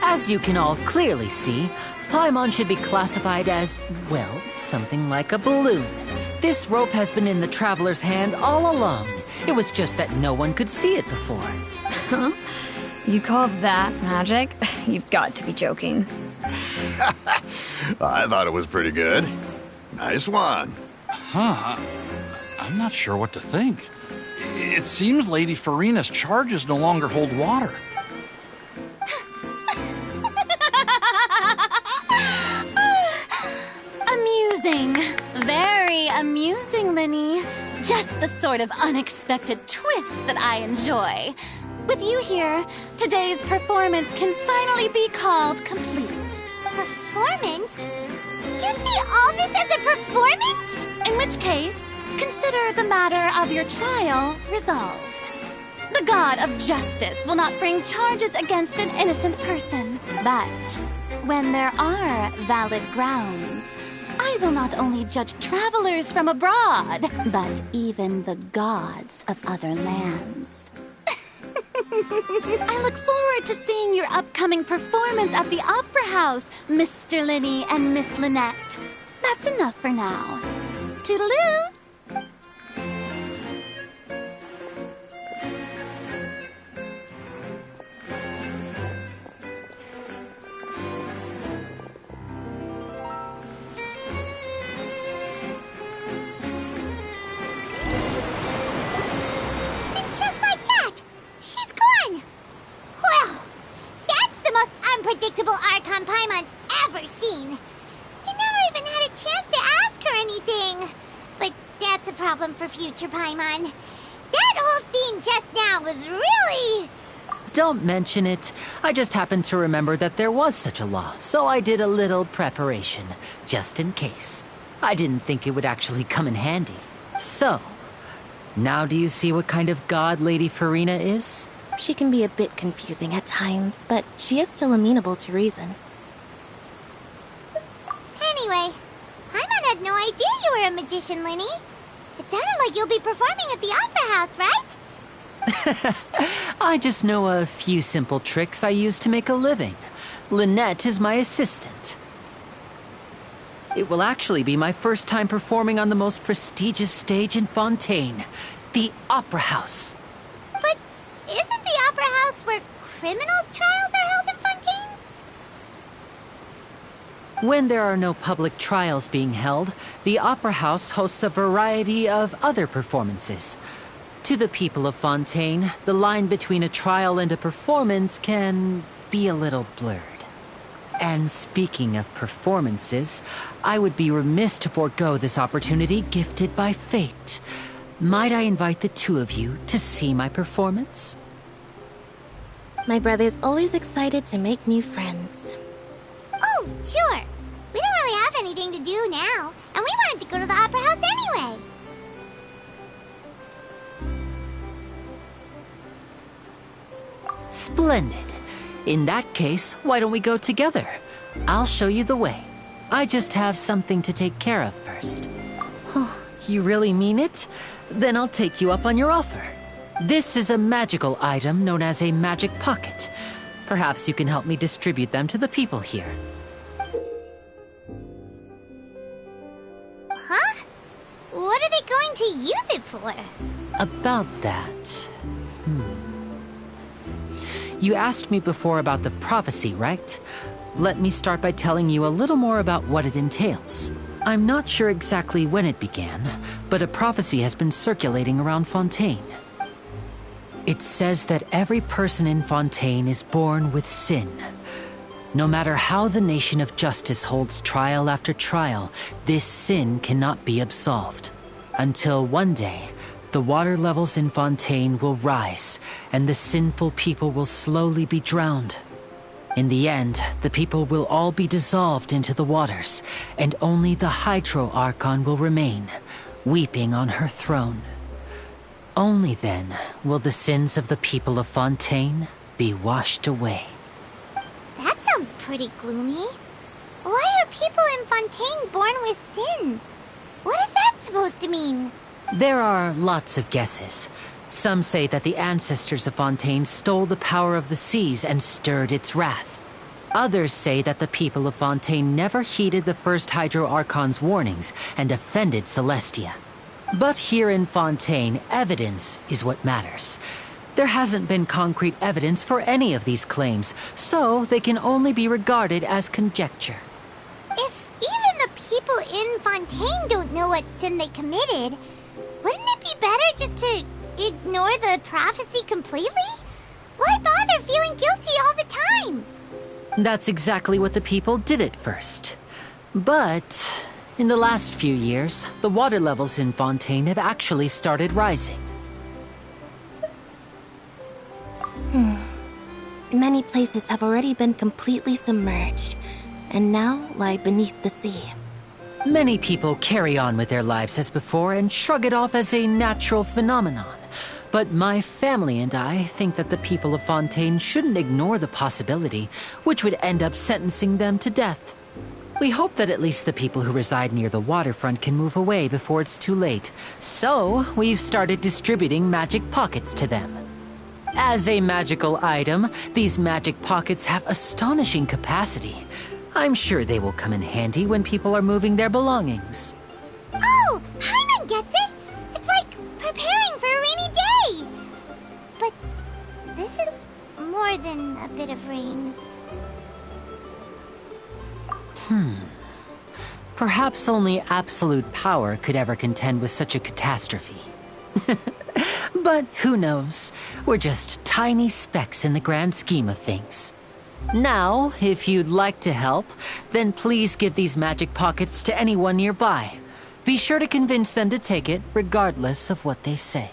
As you can all clearly see, Paimon should be classified as, well, something like a balloon. This rope has been in the traveler's hand all along. It was just that no one could see it before. Huh? You call that magic? You've got to be joking. I thought it was pretty good. Nice one. Huh. I'm not sure what to think. It seems Lady Farina's charges no longer hold water. Amusing. Very amusing, Linny. Just the sort of unexpected twist that I enjoy. With you here, today's performance can finally be called complete. Performance? You see all this as a performance? In which case, consider the matter of your trial resolved. The god of justice will not bring charges against an innocent person. But when there are valid grounds, I will not only judge travelers from abroad, but even the gods of other lands. I look forward to seeing your upcoming performance at the Opera House, Mr. Linny and Miss Lynette. That's enough for now. Toodaloo! Unpredictable Archon Paimon's ever seen. He never even had a chance to ask her anything. But that's a problem for future Paimon. That whole scene just now was really... Don't mention it. I just happened to remember that there was such a law, so I did a little preparation, just in case. I didn't think it would actually come in handy. So, Now do you see what kind of god Lady Farina is? She can be a bit confusing at times, but she is still amenable to reason. Anyway, Paimon had no idea you were a magician, Linny. It sounded like you'll be performing at the Opera House, right? I just know a few simple tricks I use to make a living. Lynette is my assistant. It will actually be my first time performing on the most prestigious stage in Fontaine, the Opera House. But isn't the Opera House where criminal trials are held in Fontaine? When there are no public trials being held, the Opera House hosts a variety of other performances. To the people of Fontaine, the line between a trial and a performance can be a little blurred. And speaking of performances, I would be remiss to forego this opportunity gifted by fate. Might I invite the two of you to see my performance? My brother's always excited to make new friends. Oh, sure. We don't really have anything to do now, and we wanted to go to the Opera House anyway. Splendid. In that case, why don't we go together? I'll show you the way. I just have something to take care of first. You really mean it? Then I'll take you up on your offer. This is a magical item known as a magic pocket. Perhaps you can help me distribute them to the people here. Huh? What are they going to use it for? About that... You asked me before about the prophecy, right? Let me start by telling you a little more about what it entails. I'm not sure exactly when it began, but a prophecy has been circulating around Fontaine. It says that every person in Fontaine is born with sin. No matter how the nation of justice holds trial after trial, this sin cannot be absolved. Until one day, the water levels in Fontaine will rise, and the sinful people will slowly be drowned. In the end, the people will all be dissolved into the waters, and only the Hydro Archon will remain, weeping on her throne. Only then will the sins of the people of Fontaine be washed away. That sounds pretty gloomy. Why are people in Fontaine born with sin? What is that supposed to mean? There are lots of guesses. Some say that the ancestors of Fontaine stole the power of the seas and stirred its wrath. Others say that the people of Fontaine never heeded the first Hydro Archon's warnings and offended Celestia. But here in Fontaine, evidence is what matters. There hasn't been concrete evidence for any of these claims, so they can only be regarded as conjecture. If even the people in Fontaine don't know what sin they committed, wouldn't it be better just to ignore the prophecy completely? Why bother feeling guilty all the time? That's exactly what the people did at first. But in the last few years, the water levels in Fontaine have actually started rising. Many places have already been completely submerged, and now lie beneath the sea. Many people carry on with their lives as before and shrug it off as a natural phenomenon. But my family and I think that the people of Fontaine shouldn't ignore the possibility, which would end up sentencing them to death. We hope that at least the people who reside near the waterfront can move away before it's too late. So, we've started distributing magic pockets to them. As a magical item, these magic pockets have astonishing capacity. I'm sure they will come in handy when people are moving their belongings. Oh, Paimon gets it! It's like preparing for a rainy day! But this is more than a bit of rain. Perhaps only absolute power could ever contend with such a catastrophe. But who knows? We're just tiny specks in the grand scheme of things. Now, if you'd like to help, then please give these magic pockets to anyone nearby. Be sure to convince them to take it, regardless of what they say.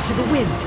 into the wind.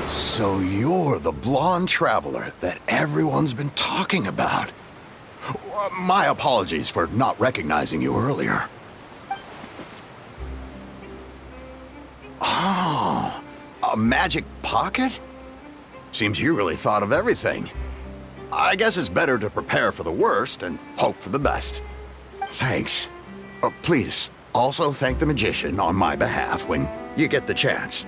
So you're the blonde traveler that everyone's been talking about. My apologies for not recognizing you earlier. Oh, a magic pocket? Seems you really thought of everything. I guess it's better to prepare for the worst and hope for the best. Thanks. Please, also thank the magician on my behalf when you get the chance.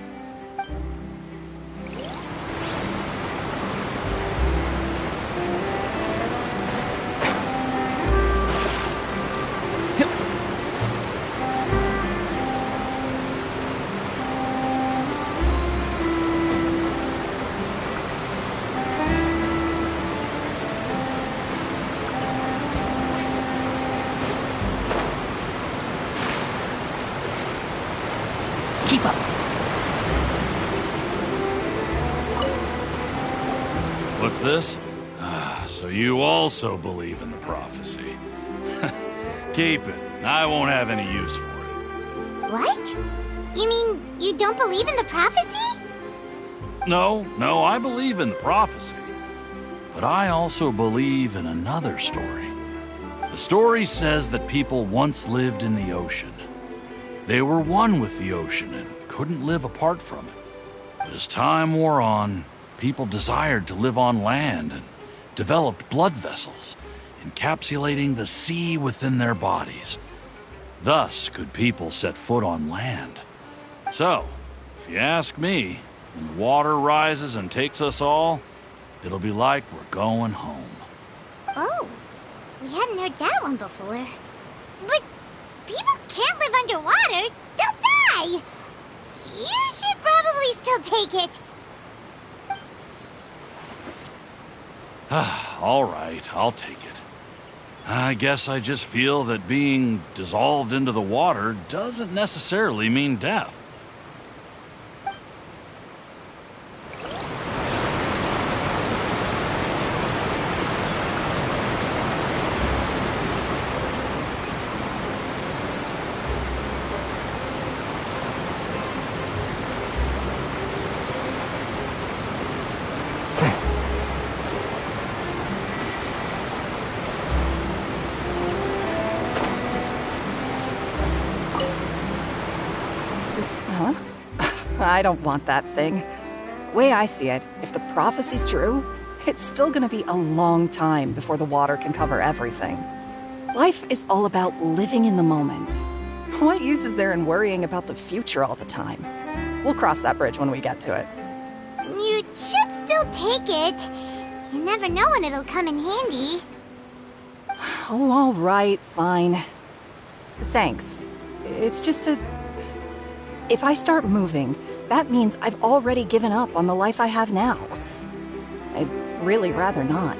Keep up. What's this? Ah, so you also believe in the prophecy. Keep it. I won't have any use for it. What? You mean you don't believe in the prophecy? No, I believe in the prophecy. But I also believe in another story. The story says that people once lived in the ocean. They were one with the ocean and couldn't live apart from it. But as time wore on, people desired to live on land and developed blood vessels, encapsulating the sea within their bodies. Thus could people set foot on land. So, if you ask me, when the water rises and takes us all, it'll be like we're going home. Oh, we hadn't heard that one before. But people can't live underwater. They'll die. You should probably still take it. All right, I'll take it. I guess I just feel that being dissolved into the water doesn't necessarily mean death. I don't want that thing. Way I see it, if the prophecy's true, it's still gonna be a long time before the water can cover everything. Life is all about living in the moment. What use is there in worrying about the future all the time? We'll cross that bridge when we get to it. You should still take it. You never know when it'll come in handy. Oh, all right, fine. Thanks. It's just that if I start moving, that means I've already given up on the life I have now. I'd really rather not.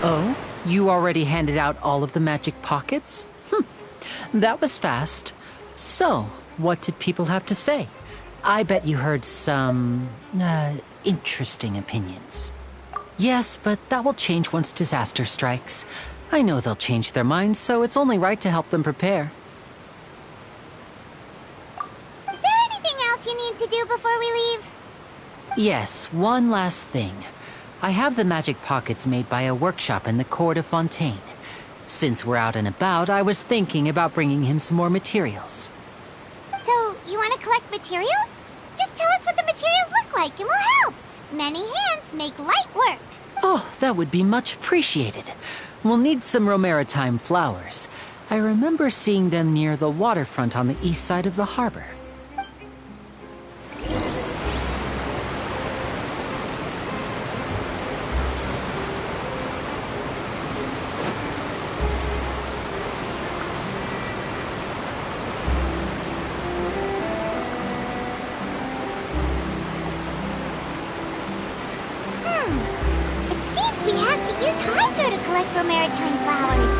Oh? You already handed out all of the magic pockets? That was fast. So, what did people have to say? I bet you heard some, interesting opinions. Yes, but that will change once disaster strikes. I know they'll change their minds, so it's only right to help them prepare. Is there anything else you need to do before we leave? Yes, one last thing. I have the magic pockets made by a workshop in the court of Fontaine. Since we're out and about, I was thinking about bringing him some more materials. So, you want to collect materials? Just tell us what the materials look like and we'll help. Many hands make light work. Oh, that would be much appreciated. We'll need some romaritime flowers. I remember seeing them near the waterfront on the east side of the harbor. It seems we have to use hydro to collect romaritime flowers.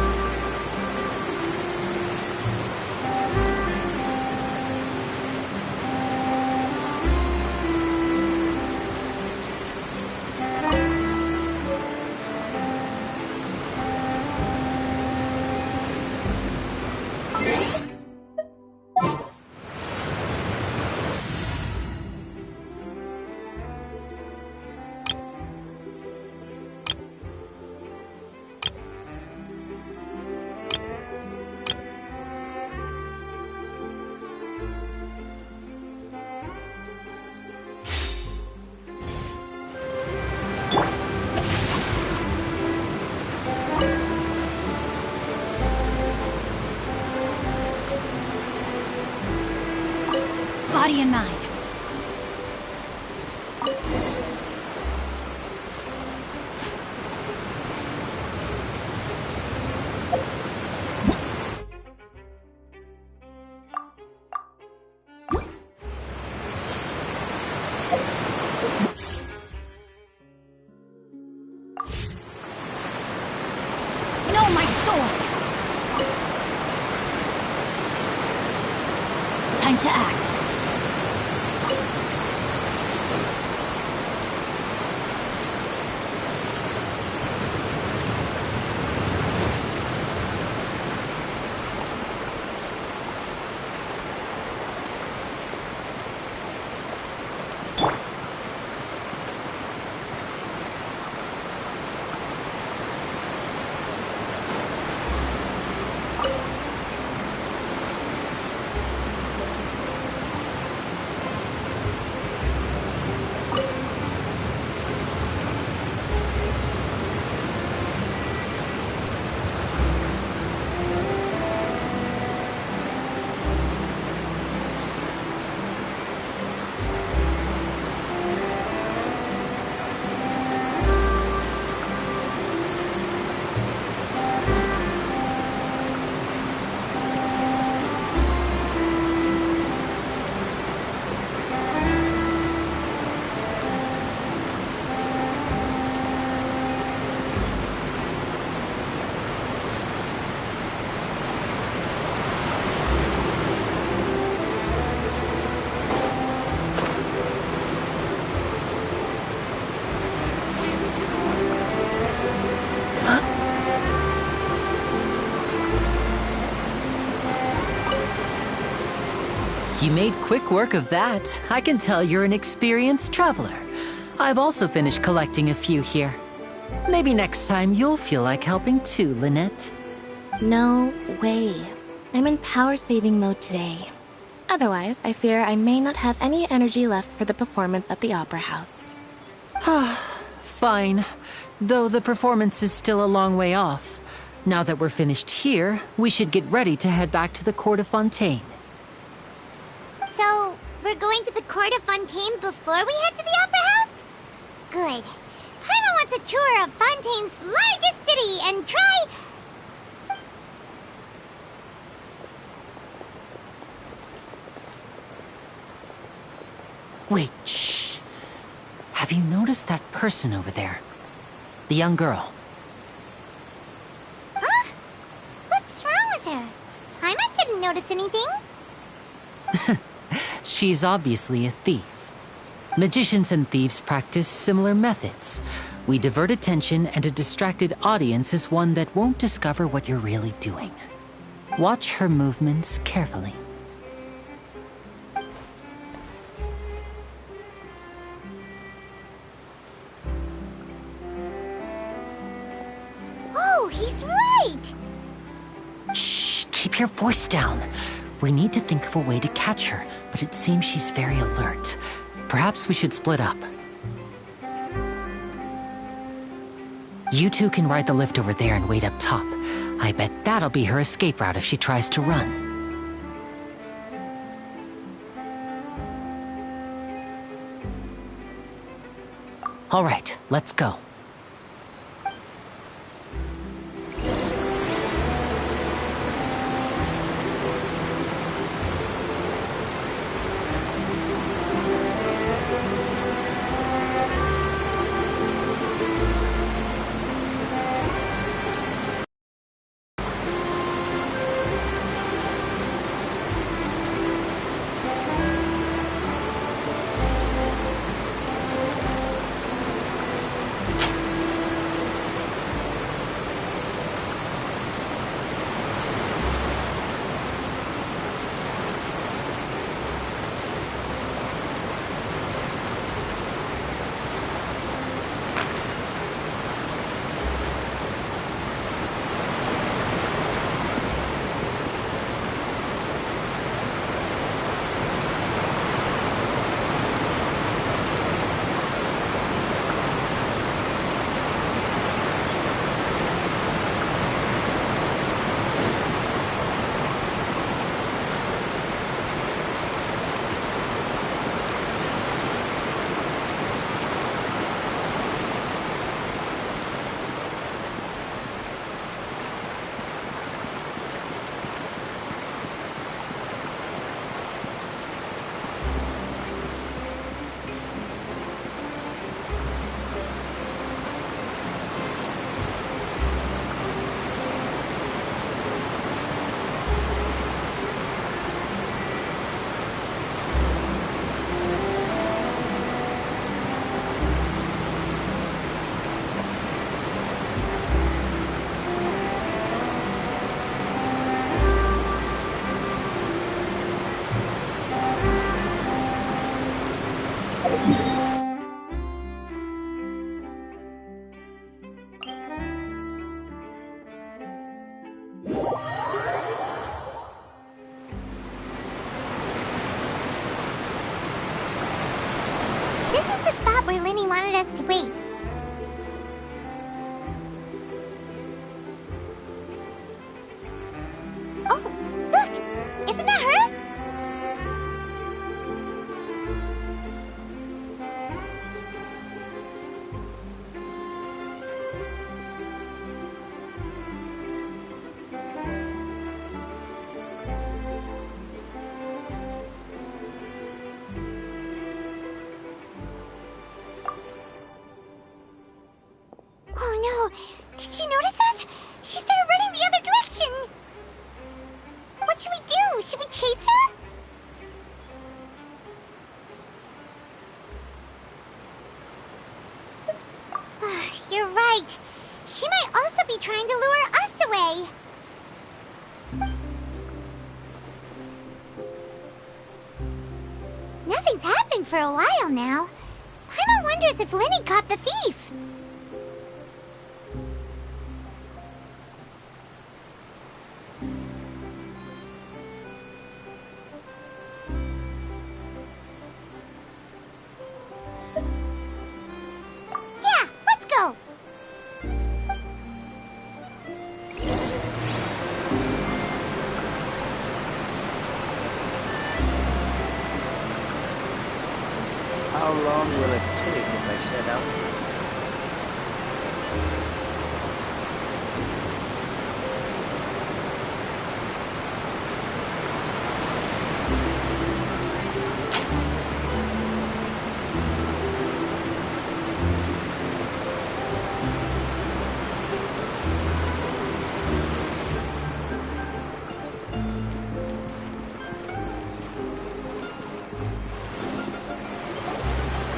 Body and mind. No, my sword! Time to act. You made quick work of that. I can tell you're an experienced traveler. I've also finished collecting a few here. Maybe next time you'll feel like helping too, Lynette. No way. I'm in power-saving mode today. Otherwise, I fear I may not have any energy left for the performance at the Opera House. Fine. Though the performance is still a long way off. Now that we're finished here, we should get ready to head back to the court of Fontaine. So, we're going to the court of Fontaine before we head to the Opera House? Good. Paimon wants a tour of Fontaine's largest city and try... Wait, shh. Have you noticed that person over there? The young girl. Huh? What's wrong with her? Paimon didn't notice anything. She's obviously a thief. Magicians and thieves practice similar methods. We divert attention, and a distracted audience is one that won't discover what you're really doing. Watch her movements carefully. Oh, he's right! Shh, keep your voice down. We need to think of a way to catch her, but it seems she's very alert. Perhaps we should split up. You two can ride the lift over there and wait up top. I bet that'll be her escape route if she tries to run. All right, let's go. Where Lenny wanted us to wait. Oh, look! Isn't that her? Oh no! Did she notice us? She started running the other direction! What should we do? Should we chase her? You're right. She might also be trying to lure us away. Nothing's happened for a while now. Paimon wonders if Lenny caught the thief. Yeah, let's go. How long will it take if I set out?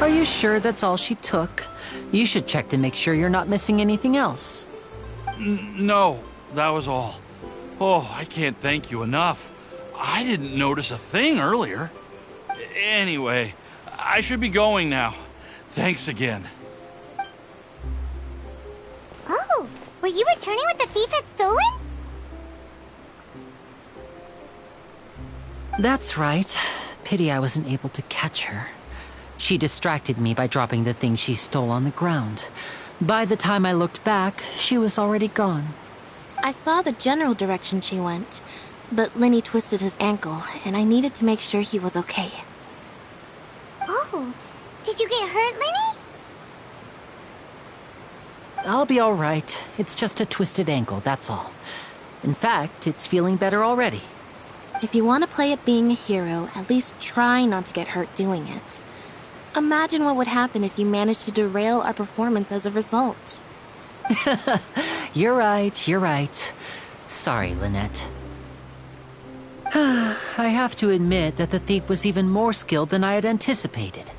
Are you sure that's all she took? You should check to make sure you're not missing anything else. No, that was all. Oh, I can't thank you enough. I didn't notice a thing earlier. Anyway, I should be going now. Thanks again. Oh, were you returning what the thief had stolen? That's right. Pity I wasn't able to catch her. She distracted me by dropping the thing she stole on the ground. By the time I looked back, she was already gone. I saw the general direction she went, but Lenny twisted his ankle, and I needed to make sure he was okay. Oh, did you get hurt, Lenny? I'll be all right. It's just a twisted ankle, that's all. In fact, it's feeling better already. If you want to play at being a hero, at least try not to get hurt doing it. Imagine what would happen if you managed to derail our performance as a result. You're right. Sorry, Lynette. I have to admit that the thief was even more skilled than I had anticipated.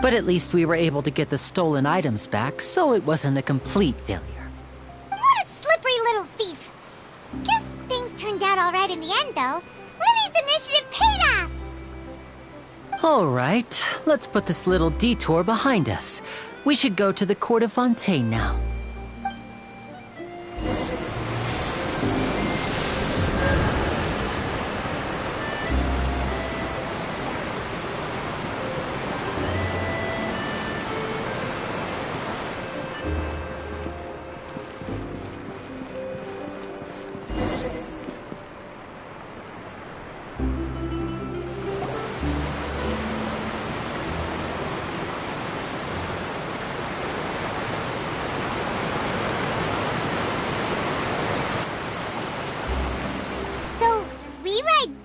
But at least we were able to get the stolen items back, so it wasn't a complete failure. What a slippery little thief! Guess things turned out all right in the end, though. Lenny's initiative paid off! All right, let's put this little detour behind us. We should go to the court of Fontaine now.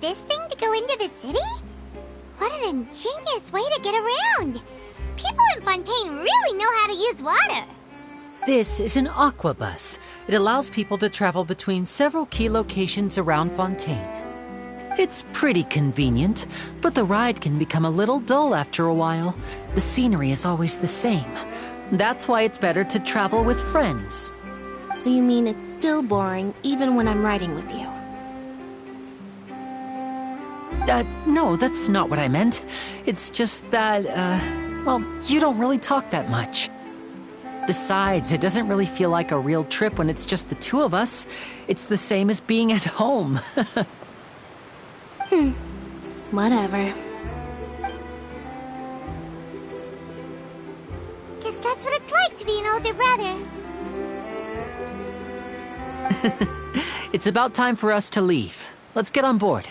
This thing to go into the city? What an ingenious way to get around! People in Fontaine really know how to use water! This is an aquabus. It allows people to travel between several key locations around Fontaine. It's pretty convenient, but the ride can become a little dull after a while. The scenery is always the same. That's why it's better to travel with friends. So you mean it's still boring even when I'm riding with you? No, that's not what I meant. It's just that, well, you don't really talk that much. Besides, it doesn't really feel like a real trip when it's just the two of us. It's the same as being at home. Whatever. Guess that's what it's like to be an older brother. It's about time for us to leave. Let's get on board.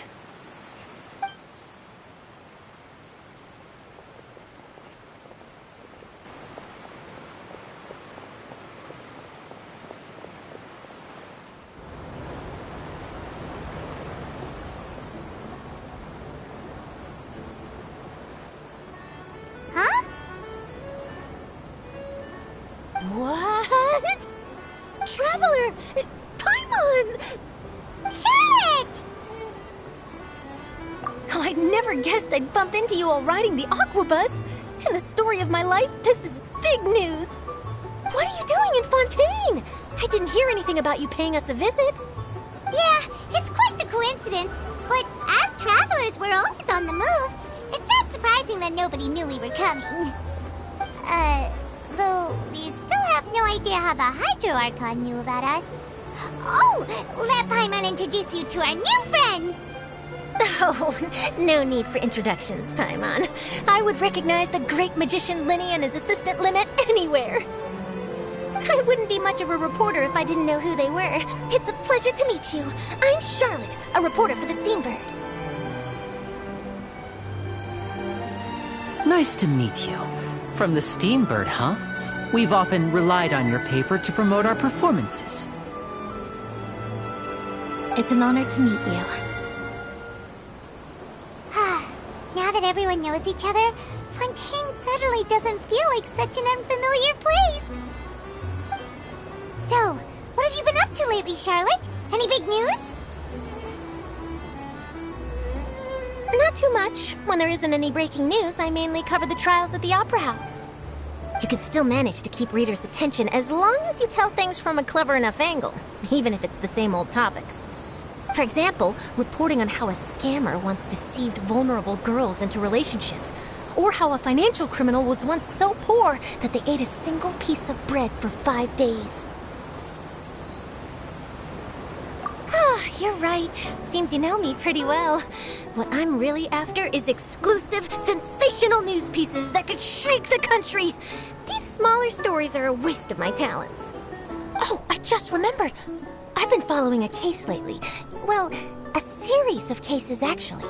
What? Traveler! Paimon! Charlotte! Oh, I never guessed I'd bump into you all riding the aquabus. In the story of my life, this is big news. What are you doing in Fontaine? I didn't hear anything about you paying us a visit. Yeah, it's quite the coincidence. But as travelers, we're always on the move. It's not surprising that nobody knew we were coming. Though we still have no idea how the Hydro Archon knew about us. Oh, let Paimon introduce you to our new friends! Oh, no need for introductions, Paimon. I would recognize the great magician Lenny and his assistant Lynette anywhere. I wouldn't be much of a reporter if I didn't know who they were. It's a pleasure to meet you. I'm Charlotte, a reporter for the Steambird. Nice to meet you. From the Steambird, huh? We've often relied on your paper to promote our performances. It's an honor to meet you. Now that everyone knows each other, Fontaine suddenly doesn't feel like such an unfamiliar place. So, what have you been up to lately, Charlotte? Any big news? Not too much. When there isn't any breaking news, I mainly cover the trials at the Opera House. You can still manage to keep readers' attention as long as you tell things from a clever enough angle, even if it's the same old topics. For example, reporting on how a scammer once deceived vulnerable girls into relationships, or how a financial criminal was once so poor that they ate a single piece of bread for 5 days. You're right. Seems you know me pretty well. What I'm really after is exclusive, sensational news pieces that could shake the country. These smaller stories are a waste of my talents. Oh, I just remembered. I've been following a case lately. Well, a series of cases, actually.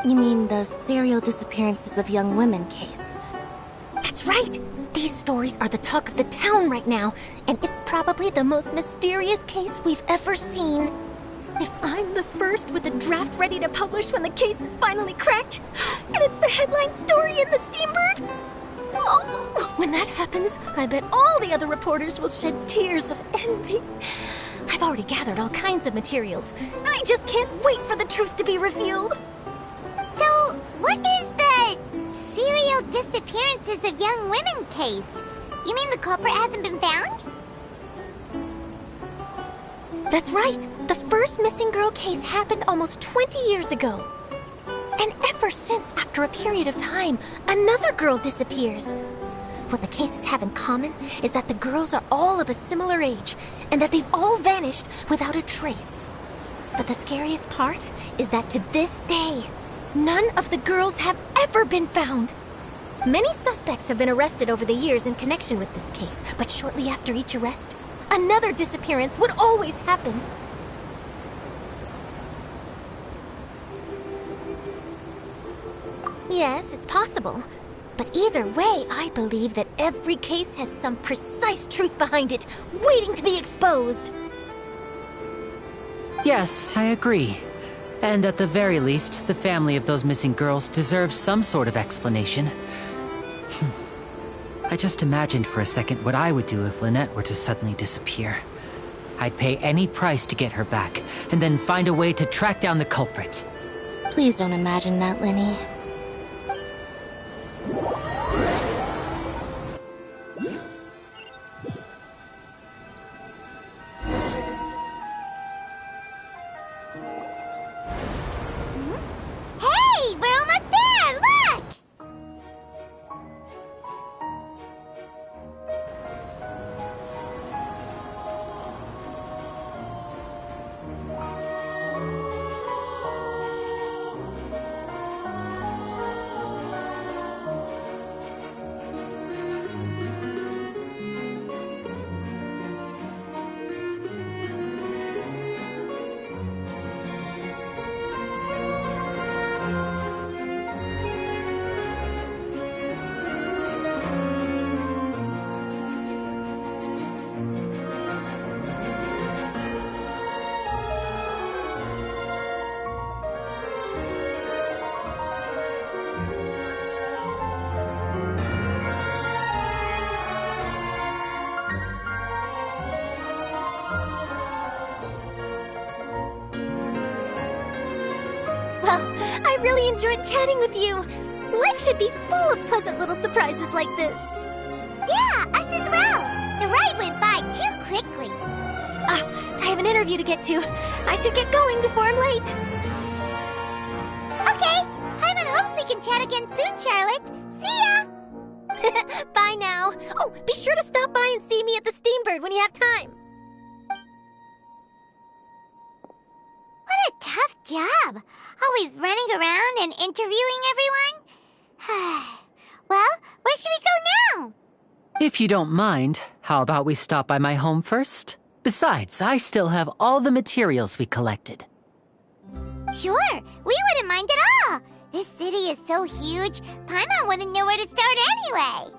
You mean the serial disappearances of young women case? That's right! These stories are the talk of the town right now, and it's probably the most mysterious case we've ever seen. If I'm the first with a draft ready to publish when the case is finally cracked, and it's the headline story in the Steambird, oh, when that happens, I bet all the other reporters will shed tears of envy. I've already gathered all kinds of materials. I just can't wait for the truth to be revealed. So, what is the serial disappearances of young women case? You mean the culprit hasn't been found? That's right. The first missing girl case happened almost 20 years ago. And ever since, after a period of time, another girl disappears. What the cases have in common is that the girls are all of a similar age, and that they've all vanished without a trace. But the scariest part is that to this day, none of the girls have ever been found. Many suspects have been arrested over the years in connection with this case, but shortly after each arrest, another disappearance would always happen. Yes, it's possible. But either way, I believe that every case has some precise truth behind it, waiting to be exposed. Yes, I agree. And at the very least, the family of those missing girls deserves some sort of explanation. I just imagined for a second what I would do if Lynette were to suddenly disappear. I'd pay any price to get her back, and then find a way to track down the culprit. Please don't imagine that, Lenny. Hey, we're almost there! Look! Well, I really enjoyed chatting with you. Life should be full of pleasant little surprises like this. Yeah, us as well. The ride went by too quickly. I have an interview to get to. I should get going before I'm late. Okay, Paimon hopes we can chat again soon, Charlotte. See ya! Bye now. Oh, be sure to stop by and see me at the Steambird when you have time. What a tough job. Always running around and interviewing everyone. Well, where should we go now? If you don't mind, how about we stop by my home first? Besides, I still have all the materials we collected. Sure, we wouldn't mind at all. This city is so huge, Paimon wouldn't know where to start anyway.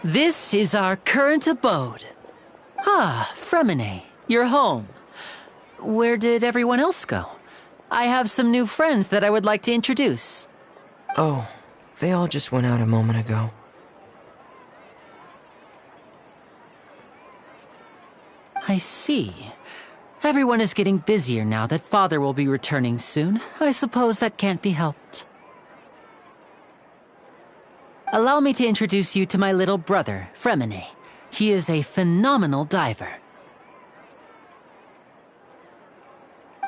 This is our current abode. Ah, Fremine, you're home. Where did everyone else go? I have some new friends that I would like to introduce. Oh, they all just went out a moment ago. I see. Everyone is getting busier now that Father will be returning soon. I suppose that can't be helped. Allow me to introduce you to my little brother, Fremine. He is a phenomenal diver.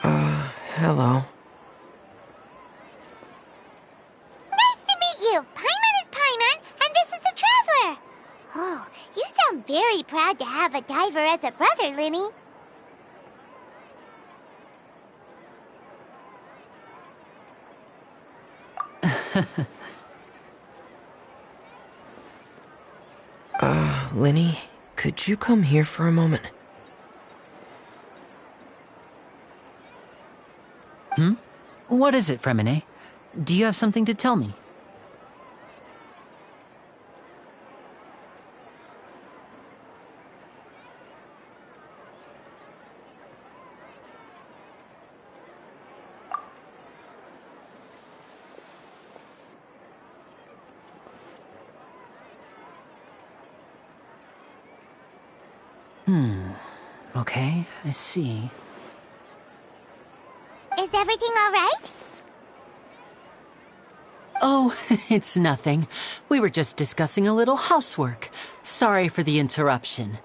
Hello. Nice to meet you! Paimon is Paimon, and this is the Traveler! Oh, you sound very proud to have a diver as a brother, Linny. Linny, could you come here for a moment? What is it, Fremine? Do you have something to tell me? Okay, I see. Is everything all right? Oh, it's nothing. We were just discussing a little housework. Sorry for the interruption.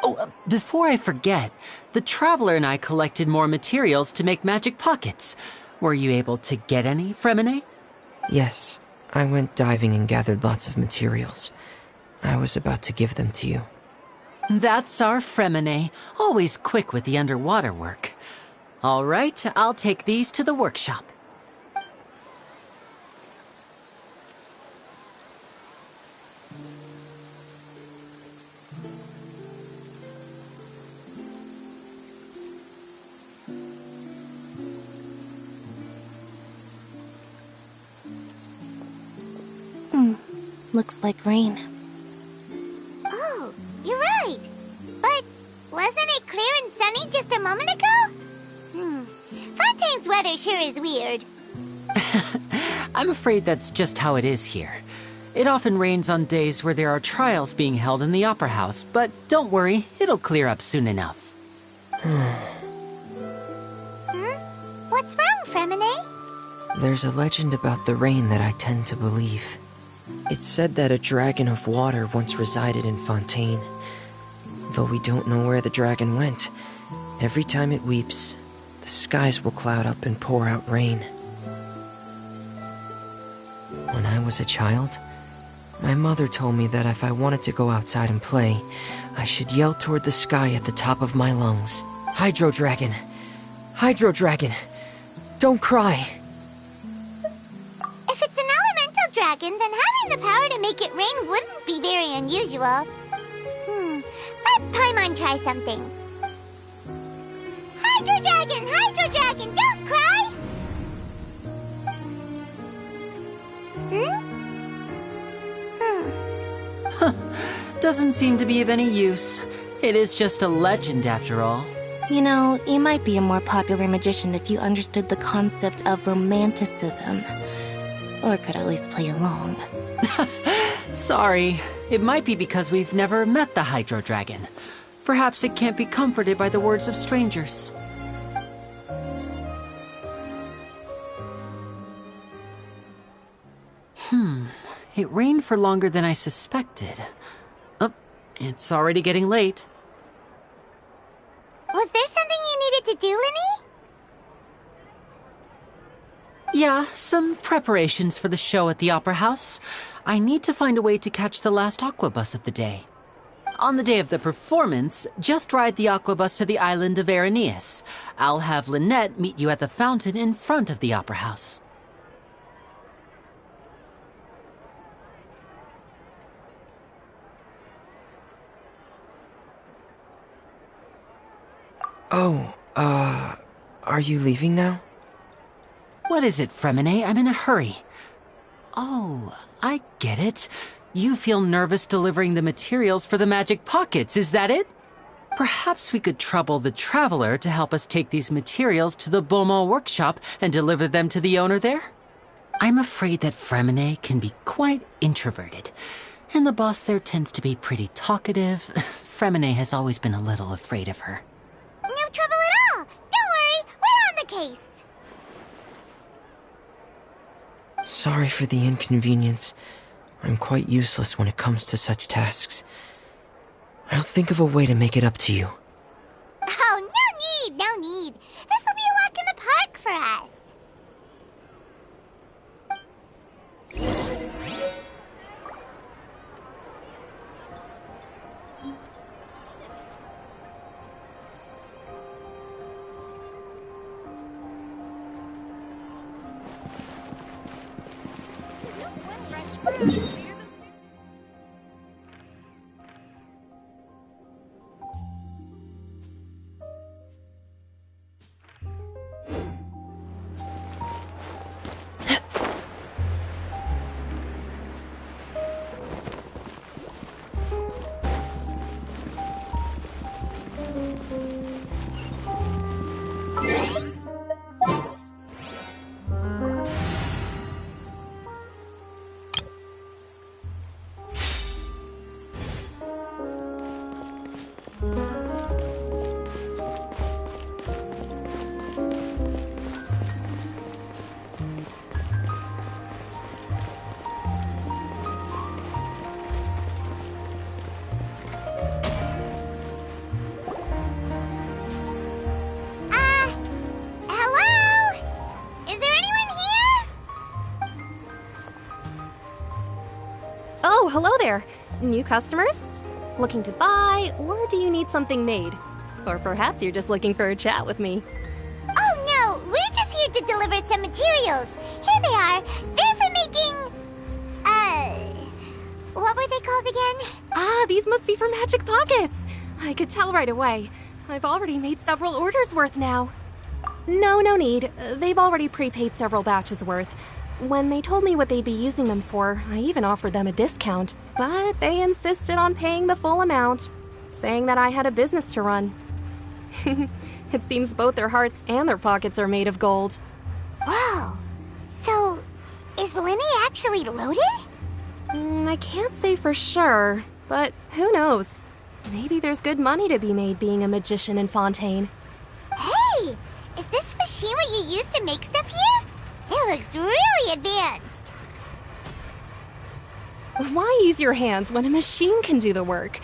Oh, before I forget, the Traveler and I collected more materials to make magic pockets. Were you able to get any, Fremine? Yes, I went diving and gathered lots of materials. I was about to give them to you. That's our Fremine, always quick with the underwater work. All right, I'll take these to the workshop. Looks like rain. Oh, you're right. But wasn't it clear and sunny just a moment ago? Fontaine's weather sure is weird. I'm afraid that's just how it is here. It often rains on days where there are trials being held in the Opera House, but don't worry, it'll clear up soon enough. What's wrong, Fremine? There's a legend about the rain that I tend to believe. It's said that a dragon of water once resided in Fontaine. Though we don't know where the dragon went, every time it weeps, the skies will cloud up and pour out rain. When I was a child, my mother told me that if I wanted to go outside and play, I should yell toward the sky at the top of my lungs. Hydro Dragon! Hydro Dragon! Don't cry! If it's an elemental dragon, then having the power to make it rain wouldn't be very unusual. Let Paimon try something. Hydro Dragon, don't cry! Doesn't seem to be of any use. It is just a legend after all. You know, you might be a more popular magician if you understood the concept of romanticism. Or could at least play along. Sorry. It might be because we've never met the Hydro Dragon. Perhaps it can't be comforted by the words of strangers. It rained for longer than I suspected. Oh, it's already getting late. Was there something you needed to do, Linny? Yeah, some preparations for the show at the Opera House. I need to find a way to catch the last aqua bus of the day. On the day of the performance, just ride the aqua bus to the island of Aeneas. I'll have Lynette meet you at the fountain in front of the Opera House. Oh, are you leaving now? What is it, Fremine? I'm in a hurry. Oh, I get it. You feel nervous delivering the materials for the magic pockets, is that it? Perhaps we could trouble the Traveler to help us take these materials to the Beaumont workshop and deliver them to the owner there? I'm afraid that Fremine can be quite introverted, and the boss there tends to be pretty talkative. Fremine has always been a little afraid of her. No trouble at all! Don't worry, we're on the case! Sorry for the inconvenience. I'm quite useless when it comes to such tasks. I'll think of a way to make it up to you. Oh, no need, no need. This will be a walk in the park for us. Hello? Is there anyone here? Oh, hello there. New customers? Looking to buy, or do you need something made? Or perhaps you're just looking for a chat with me. Oh no, we're just here to deliver some materials. Here they are. They're for making... what were they called again? Ah, these must be for magic pockets. I could tell right away. I've already made several orders worth now. No need. They've already prepaid several batches worth. When they told me what they'd be using them for, I even offered them a discount. But they insisted on paying the full amount, saying that I had a business to run. It seems both their hearts and their pockets are made of gold. Whoa. So, is Linny actually loaded? I can't say for sure, but who knows? Maybe there's good money to be made being a magician in Fontaine. Hey! Is this machine what you use to make stuff here? It looks really advanced. Why use your hands when a machine can do the work?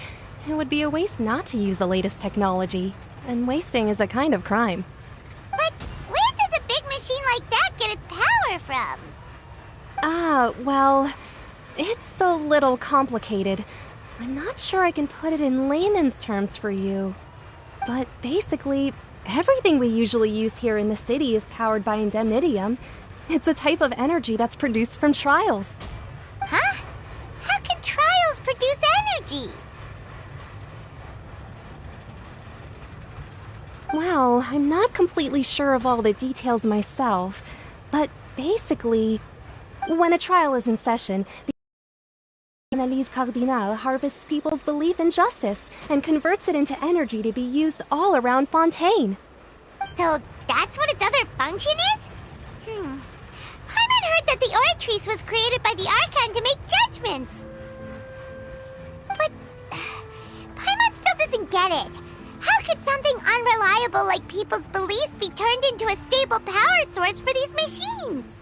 It would be a waste not to use the latest technology, and wasting is a kind of crime. But where does a big machine like that get its power from? Well, it's a little complicated. I'm not sure I can put it in layman's terms for you. But basically, everything we usually use here in the city is powered by indemnitium. It's a type of energy that's produced from trials. Huh? How can trials produce energy? Well, I'm not completely sure of all the details myself, but basically, when a trial is in session, the Analyse Cardinale harvests people's belief in justice and converts it into energy to be used all around Fontaine. So that's what its other function is? Paimon heard that the Oratrice was created by the Archon to make judgments. But Paimon still doesn't get it. How could something unreliable like people's beliefs be turned into a stable power source for these machines?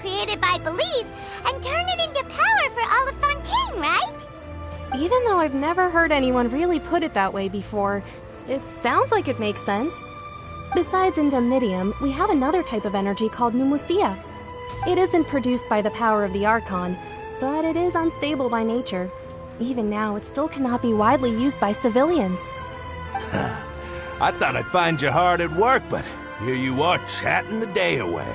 created by belief and turn it into power for all of Fontaine, right? Even though I've never heard anyone really put it that way before, it sounds like it makes sense. Besides indemnitium, we have another type of energy called pneumosia. It isn't produced by the power of the Archon, but it is unstable by nature. Even now, it still cannot be widely used by civilians. I thought I'd find you hard at work, but here you are chatting the day away.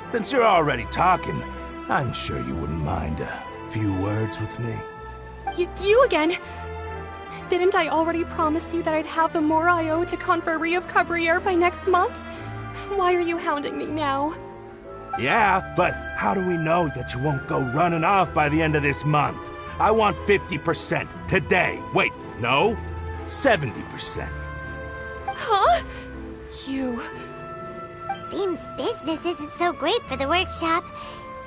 Since you're already talking, I'm sure you wouldn't mind a few words with me. You again? Didn't I already promise you that I'd have the more I owe to Confrérie of Cabriere by next month? Why are you hounding me now? Yeah, but how do we know that you won't go running off by the end of this month? I want 50% today. Wait, no, 70%. Huh? You... Seems business isn't so great for the workshop.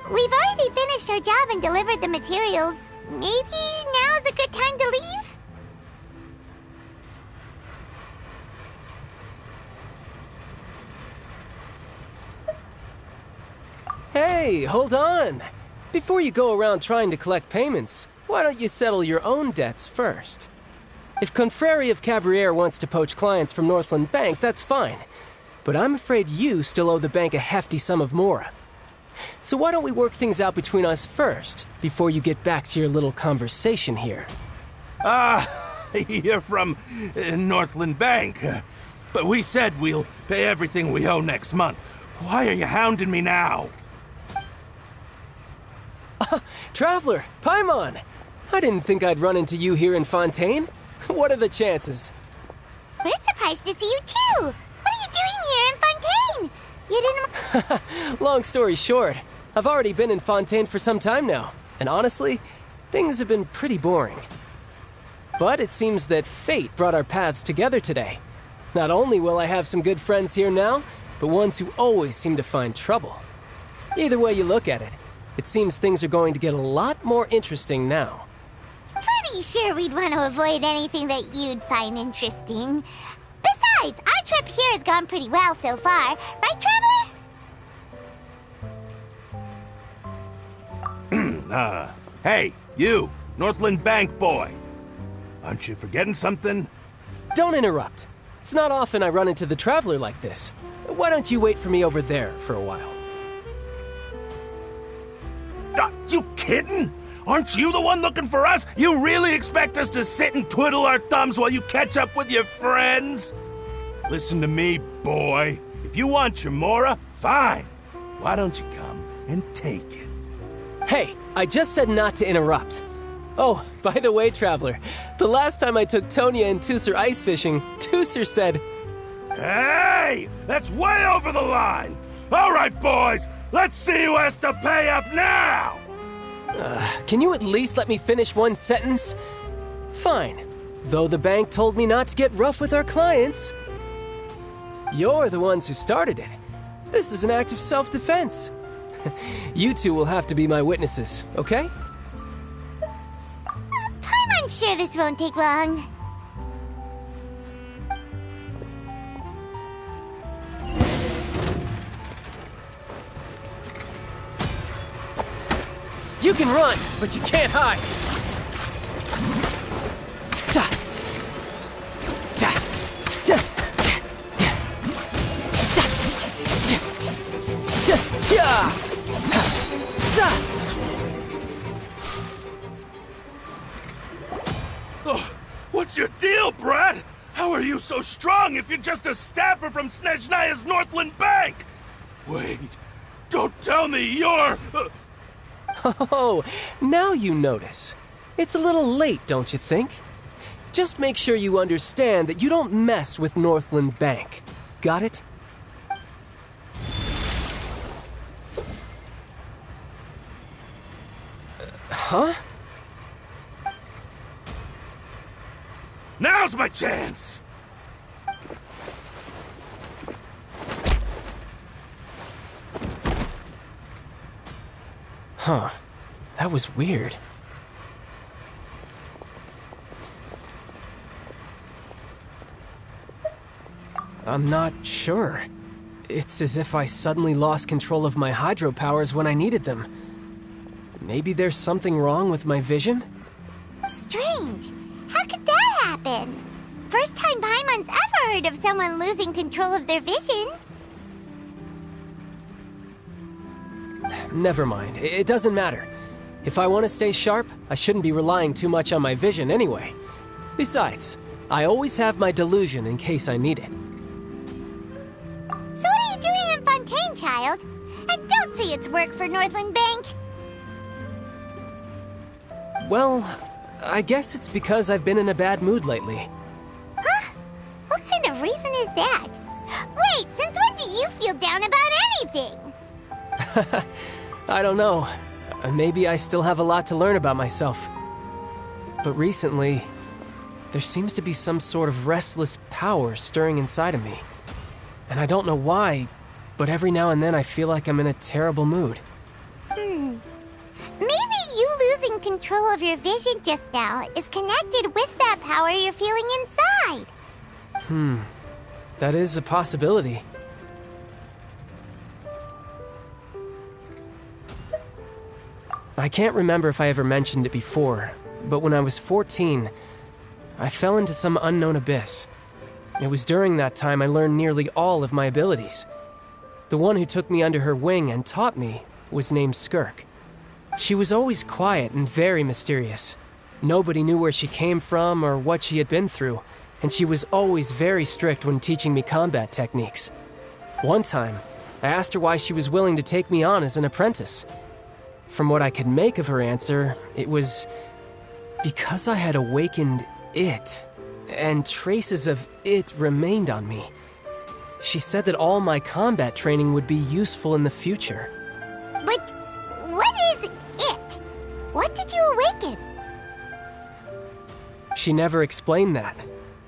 We've already finished our job and delivered the materials. Maybe now's a good time to leave? Hey, hold on! Before you go around trying to collect payments, why don't you settle your own debts first? If Confrérie of Cabriere wants to poach clients from Northland Bank, that's fine. But I'm afraid you still owe the bank a hefty sum of mora. So why don't we work things out between us first, before you get back to your little conversation here? You're from Northland Bank. But we said we'll pay everything we owe next month. Why are you hounding me now? Traveler, Paimon! I didn't think I'd run into you here in Fontaine. What are the chances? We're surprised to see you too! What are you doing here in Fontaine? You didn't... Long story short, I've already been in Fontaine for some time now, and honestly, things have been pretty boring. But it seems that fate brought our paths together today. Not only will I have some good friends here now, but ones who always seem to find trouble. Either way you look at it, it seems things are going to get a lot more interesting now. Pretty sure we'd want to avoid anything that you'd find interesting. Besides, our trip here has gone pretty well so far. Right, Traveler? Hey, you, Northland Bank boy. Aren't you forgetting something? Don't interrupt. It's not often I run into the Traveler like this. Why don't you wait for me over there for a while? You kidding? Aren't you the one looking for us? You really expect us to sit and twiddle our thumbs while you catch up with your friends? Listen to me, boy. If you want your mora, fine. Why don't you come and take it? Hey, I just said not to interrupt. Oh, by the way, Traveler, the last time I took Tonya and Tusser ice fishing, Tusser said... Hey! That's way over the line! All right, boys, let's see who has to pay up now! Can you at least let me finish one sentence? Fine. Though the bank told me not to get rough with our clients. You're the ones who started it. This is an act of self-defense. You two will have to be my witnesses, okay? I'm sure this won't take long. You can run, but you can't hide. Oh, what's your deal, Brad? How are you so strong if you're just a staffer from Snezhnaya's Northland Bank? Wait, don't tell me you're... Oh, now you notice. It's a little late, don't you think? Just make sure you understand that you don't mess with Northland Bank. Got it? Huh? Now's my chance! Huh. That was weird. I'm not sure. It's as if I suddenly lost control of my hydro powers when I needed them. Maybe there's something wrong with my vision? Strange. How could that happen? First time Paimon's ever heard of someone losing control of their vision. Never mind. It doesn't matter. If I want to stay sharp, I shouldn't be relying too much on my vision anyway. Besides, I always have my delusion in case I need it. So what are you doing in Fontaine, child? And don't say it's work for Northland Bank. Well, I guess it's because I've been in a bad mood lately. Huh? What kind of reason is that? Wait, since when do you feel down about anything? I don't know. Maybe I still have a lot to learn about myself. But recently, there seems to be some sort of restless power stirring inside of me. And I don't know why, but every now and then I feel like I'm in a terrible mood. Maybe you losing control of your vision just now is connected with that power you're feeling inside. That is a possibility. I can't remember if I ever mentioned it before, but when I was 14, I fell into some unknown abyss. It was during that time I learned nearly all of my abilities. The one who took me under her wing and taught me was named Skirk. She was always quiet and very mysterious. Nobody knew where she came from or what she had been through, and she was always very strict when teaching me combat techniques. One time, I asked her why she was willing to take me on as an apprentice. From what I could make of her answer, it was because I had awakened it, and traces of it remained on me. She said that all my combat training would be useful in the future. But what is it? What did you awaken? She never explained that,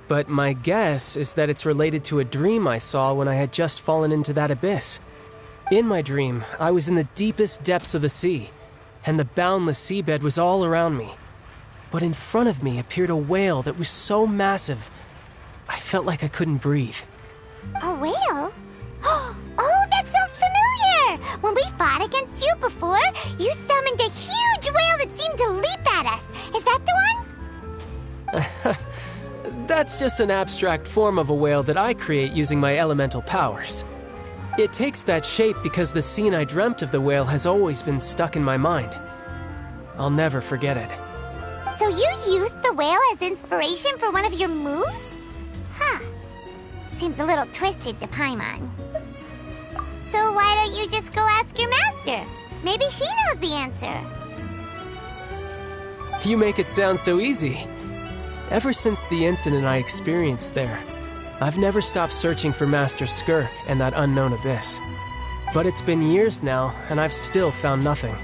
but my guess is that it's related to a dream I saw when I had just fallen into that abyss. In my dream, I was in the deepest depths of the sea, and the boundless seabed was all around me. But in front of me appeared a whale that was so massive, I felt like I couldn't breathe. A whale? Oh, that sounds familiar! When we fought against you before, you summoned a huge whale that seemed to leap at us. Is that the one? That's just an abstract form of a whale that I create using my elemental powers. It takes that shape because the scene I dreamt of the whale has always been stuck in my mind. I'll never forget it. So you used the whale as inspiration for one of your moves? Huh. Seems a little twisted to Paimon. So why don't you just go ask your master? Maybe she knows the answer. You make it sound so easy. Ever since the incident I experienced there, I've never stopped searching for Master Skirk and that unknown abyss. But it's been years now, and I've still found nothing.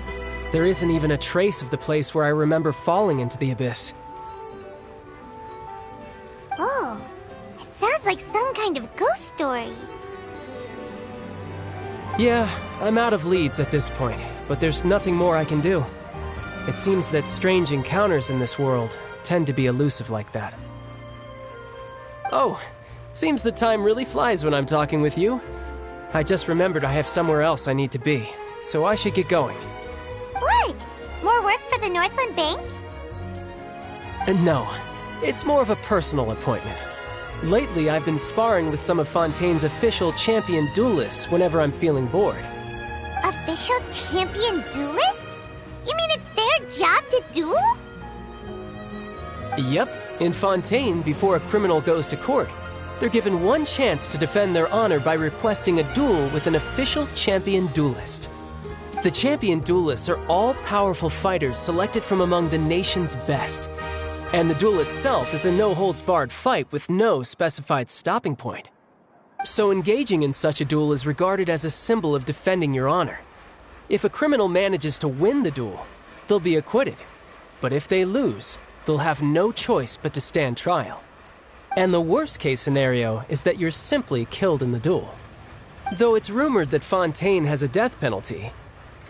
There isn't even a trace of the place where I remember falling into the abyss. Oh, it sounds like some kind of ghost story. Yeah, I'm out of leads at this point, but there's nothing more I can do. It seems that strange encounters in this world tend to be elusive like that. Oh, seems the time really flies when I'm talking with you. I just remembered I have somewhere else I need to be, so I should get going. What? More work for the Northland Bank? No, it's more of a personal appointment. Lately, I've been sparring with some of Fontaine's official champion duelists whenever I'm feeling bored. Official champion duelists? You mean it's their job to duel? Yep, in Fontaine, before a criminal goes to court, they're given one chance to defend their honor by requesting a duel with an official champion duelist. The champion duelists are all-powerful fighters selected from among the nation's best. And the duel itself is a no-holds-barred fight with no specified stopping point. So engaging in such a duel is regarded as a symbol of defending your honor. If a criminal manages to win the duel, they'll be acquitted. But if they lose, they'll have no choice but to stand trial. And the worst-case scenario is that you're simply killed in the duel. Though it's rumored that Fontaine has a death penalty,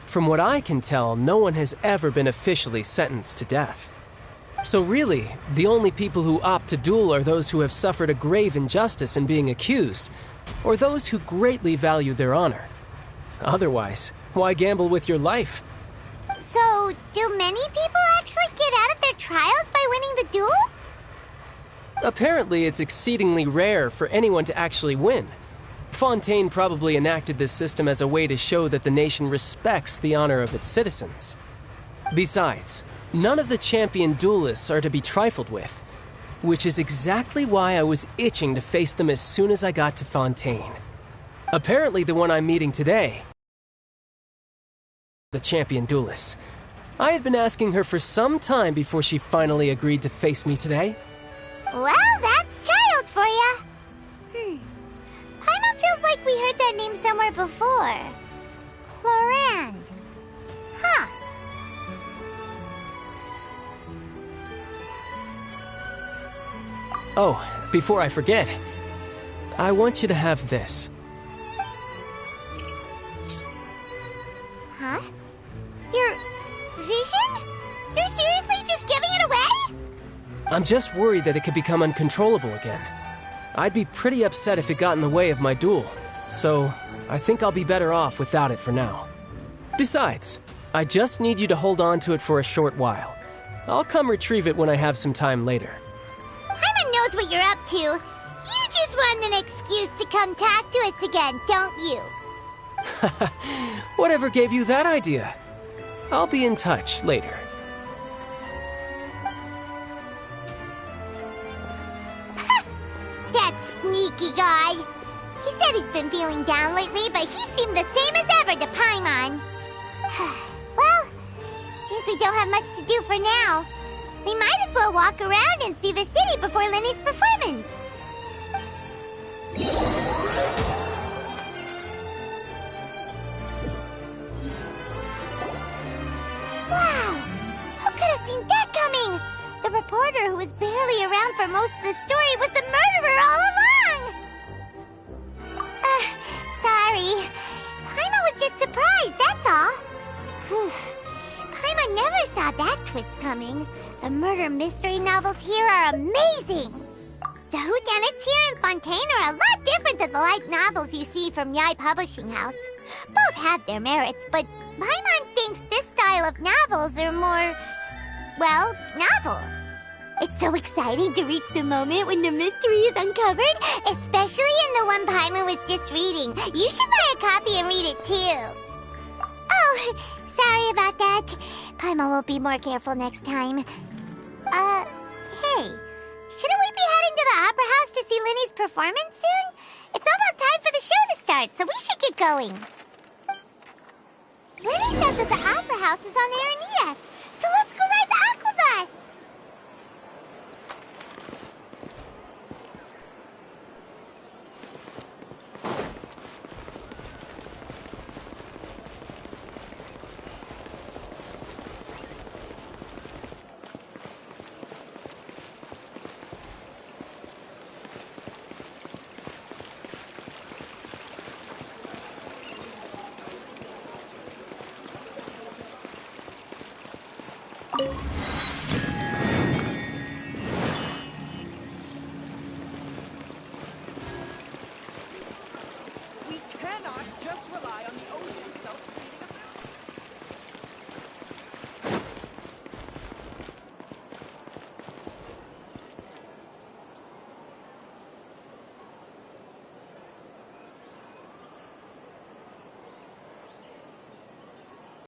from what I can tell, no one has ever been officially sentenced to death. So really, the only people who opt to duel are those who have suffered a grave injustice in being accused, or those who greatly value their honor. Otherwise, why gamble with your life? So, do many people actually get out of their trials by winning the duel? Apparently, it's exceedingly rare for anyone to actually win. Fontaine probably enacted this system as a way to show that the nation respects the honor of its citizens. Besides, none of the champion duelists are to be trifled with, which is exactly why I was itching to face them as soon as I got to Fontaine. Apparently, the one I'm meeting today, the champion duelist. I had been asking her for some time before she finally agreed to face me today. Well, that's Child for ya. Paimon feels like we heard that name somewhere before. Clorand. Huh. Oh, before I forget, I want you to have this. Huh? Your vision? You're seriously just giving it away? I'm just worried that it could become uncontrollable again. I'd be pretty upset if it got in the way of my duel, so I think I'll be better off without it for now. Besides, I just need you to hold on to it for a short while. I'll come retrieve it when I have some time later. Paimon knows what you're up to. You just want an excuse to come talk to us again, don't you? Whatever gave you that idea? I'll be in touch later. That sneaky guy. He said he's been feeling down lately, but he seemed the same as ever to Paimon. Well, since we don't have much to do for now, we might as well walk around and see the city before Lenny's performance. Wow! Who could have seen that coming? The reporter who was barely around for most of the story was the murderer all along! Sorry. Paimon was just surprised, that's all. Paimon never saw that twist coming. The murder mystery novels here are amazing! The whodunits here in Fontaine are a lot different than the light novels you see from Yai Publishing House. Both have their merits, but Paimon thinks this style of novels are more, well, novel. It's so exciting to reach the moment when the mystery is uncovered, especially in the one Paimon was just reading. You should buy a copy and read it too. Oh, sorry about that. Paimon will be more careful next time. Hey, shouldn't we be heading to the Opera House to see Lenny's performance soon? It's almost time for the show to start, so we should get going. Lenny said that the Opera House is on Aranias, so let's go ride the Aquabus! We cannot just rely